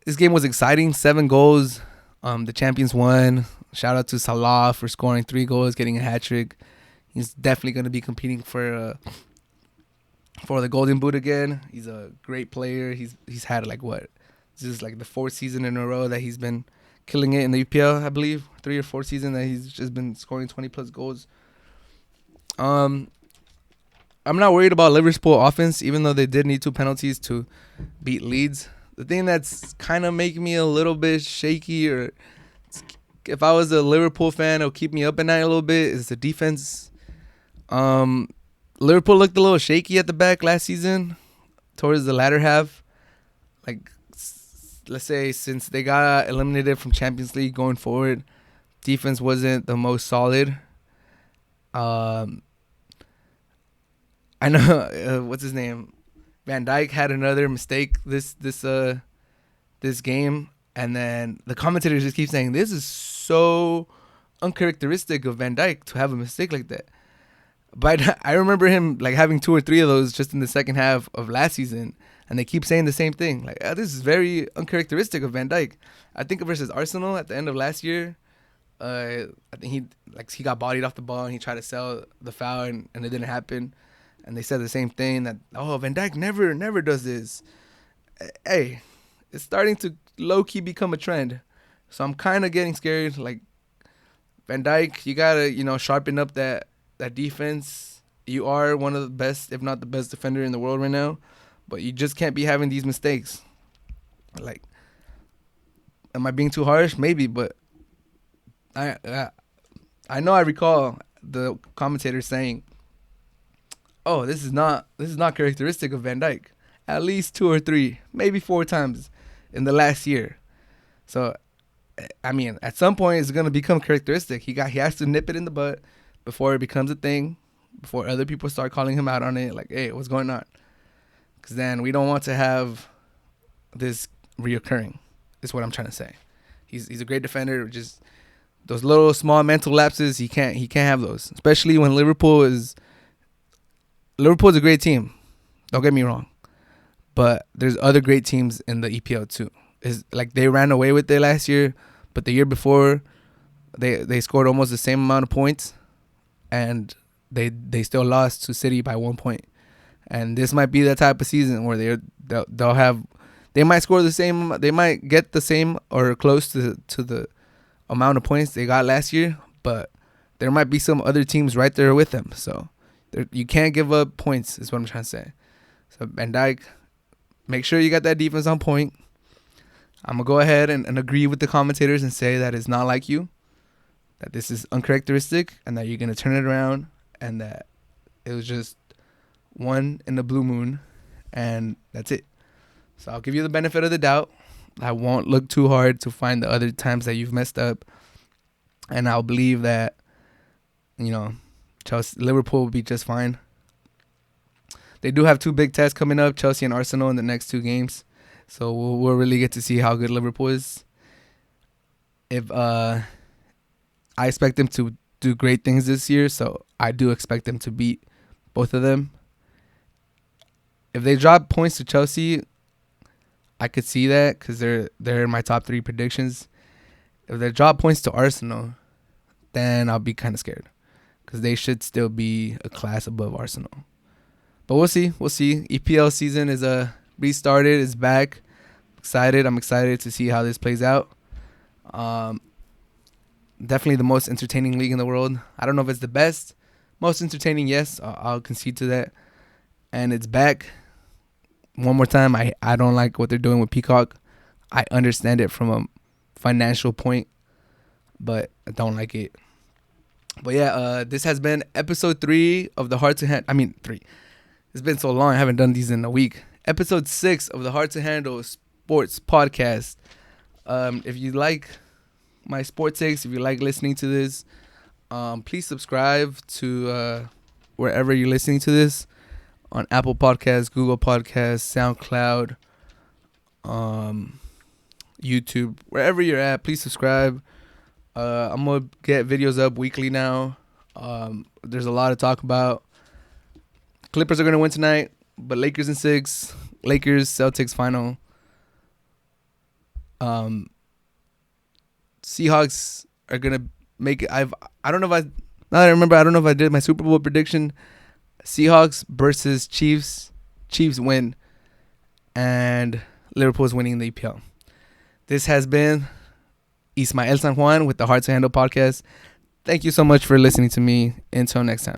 This game was exciting, 7 goals. The champions won. Shout out to Salah for scoring 3 goals, getting a hat trick. He's definitely going to be competing for the Golden Boot again. He's a great player. He's had this is like the 4th season in a row that he's been killing it in the EPL, I believe. 3 or 4 seasons that he's just been scoring 20 plus goals. I'm not worried about Liverpool offense, even though they did need 2 penalties to beat Leeds. The thing that's kind of making me a little bit shaky, or if I was a Liverpool fan, it'll keep me up at night a little bit, is the defense. Liverpool looked a little shaky at the back last season towards the latter half. Like, let's say since they got eliminated from Champions League going forward, defense wasn't the most solid. I know what's his name, Van Dijk had another mistake this game, and then the commentators just keep saying this is so uncharacteristic of Van Dijk to have a mistake like that. But I remember him having 2 or 3 of those just in the second half of last season, and they keep saying the same thing. This is very uncharacteristic of Van Dijk. I think versus Arsenal at the end of last year, I think he got bodied off the ball and he tried to sell the foul and it didn't happen. And they said the same thing, that, Van Dijk never does this. Hey, it's starting to low-key become a trend. So I'm kind of getting scared. Van Dijk, you got to, sharpen up that defense. You are one of the best, if not the best defender in the world right now. But you just can't be having these mistakes. Am I being too harsh? Maybe, but I know I recall the commentator saying, this is not characteristic of Van Dijk. At least 2 or 3, maybe 4 times in the last year. So, I mean, at some point it's gonna become characteristic. He has to nip it in the butt before it becomes a thing, before other people start calling him out on it. Hey, what's going on? Because then we don't want to have this reoccurring. Is what I'm trying to say. He's a great defender. Just those little small mental lapses, he can't have those. Especially when Liverpool's a great team. Don't get me wrong. But there's other great teams in the EPL too. They ran away with it last year, but the year before they scored almost the same amount of points, and they still lost to City by 1 point. And this might be that type of season where they might score the same, they might get the same or close to the amount of points they got last year, but there might be some other teams right there with them. So you can't give up points, is what I'm trying to say. So Van Dijk, make sure you got that defense on point. I'm going to go ahead and agree with the commentators and say that it's not like you, that this is uncharacteristic, and that you're going to turn it around, and that it was just one in the blue moon, and that's it. So I'll give you the benefit of the doubt. I won't look too hard to find the other times that you've messed up, and I'll believe that, Liverpool will be just fine. They do have 2 big tests coming up, Chelsea and Arsenal, in the next 2 games. So we'll really get to see how good Liverpool is. I expect them to do great things this year, so I do expect them to beat both of them. If they drop points to Chelsea, I could see that because they're in my top 3 predictions. If they drop points to Arsenal, then I'll be kind of scared because they should still be a class above Arsenal. But we'll see. EPL season is restarted. It's back. I'm excited to see how this plays out. Definitely the most entertaining league in the world. I don't know if it's the best. Most entertaining, yes. I'll concede to that. And it's back. One more time, I don't like what they're doing with Peacock. I understand it from financial point, but I don't like it. But yeah, this has been episode 3 of the Hard to Handle. 3. It's been so long. I haven't done these in a week. Episode 6 of the Hard to Handle Sports Podcast. If you like my sports takes, if you like listening to this, please subscribe to wherever you're listening to this, on Apple Podcasts, Google Podcasts, SoundCloud, YouTube, wherever you're at. Please subscribe. I'm gonna get videos up weekly now. There's a lot to talk about. Clippers are gonna win tonight, but Lakers in 6. Lakers Celtics final. Seahawks are gonna make it. I don't know if I did my Super Bowl prediction. Seahawks versus Chiefs. Chiefs win, and Liverpool is winning the EPL. This has been Ismael San Juan with the Hard to Handle podcast. Thank you so much for listening to me. Until next time.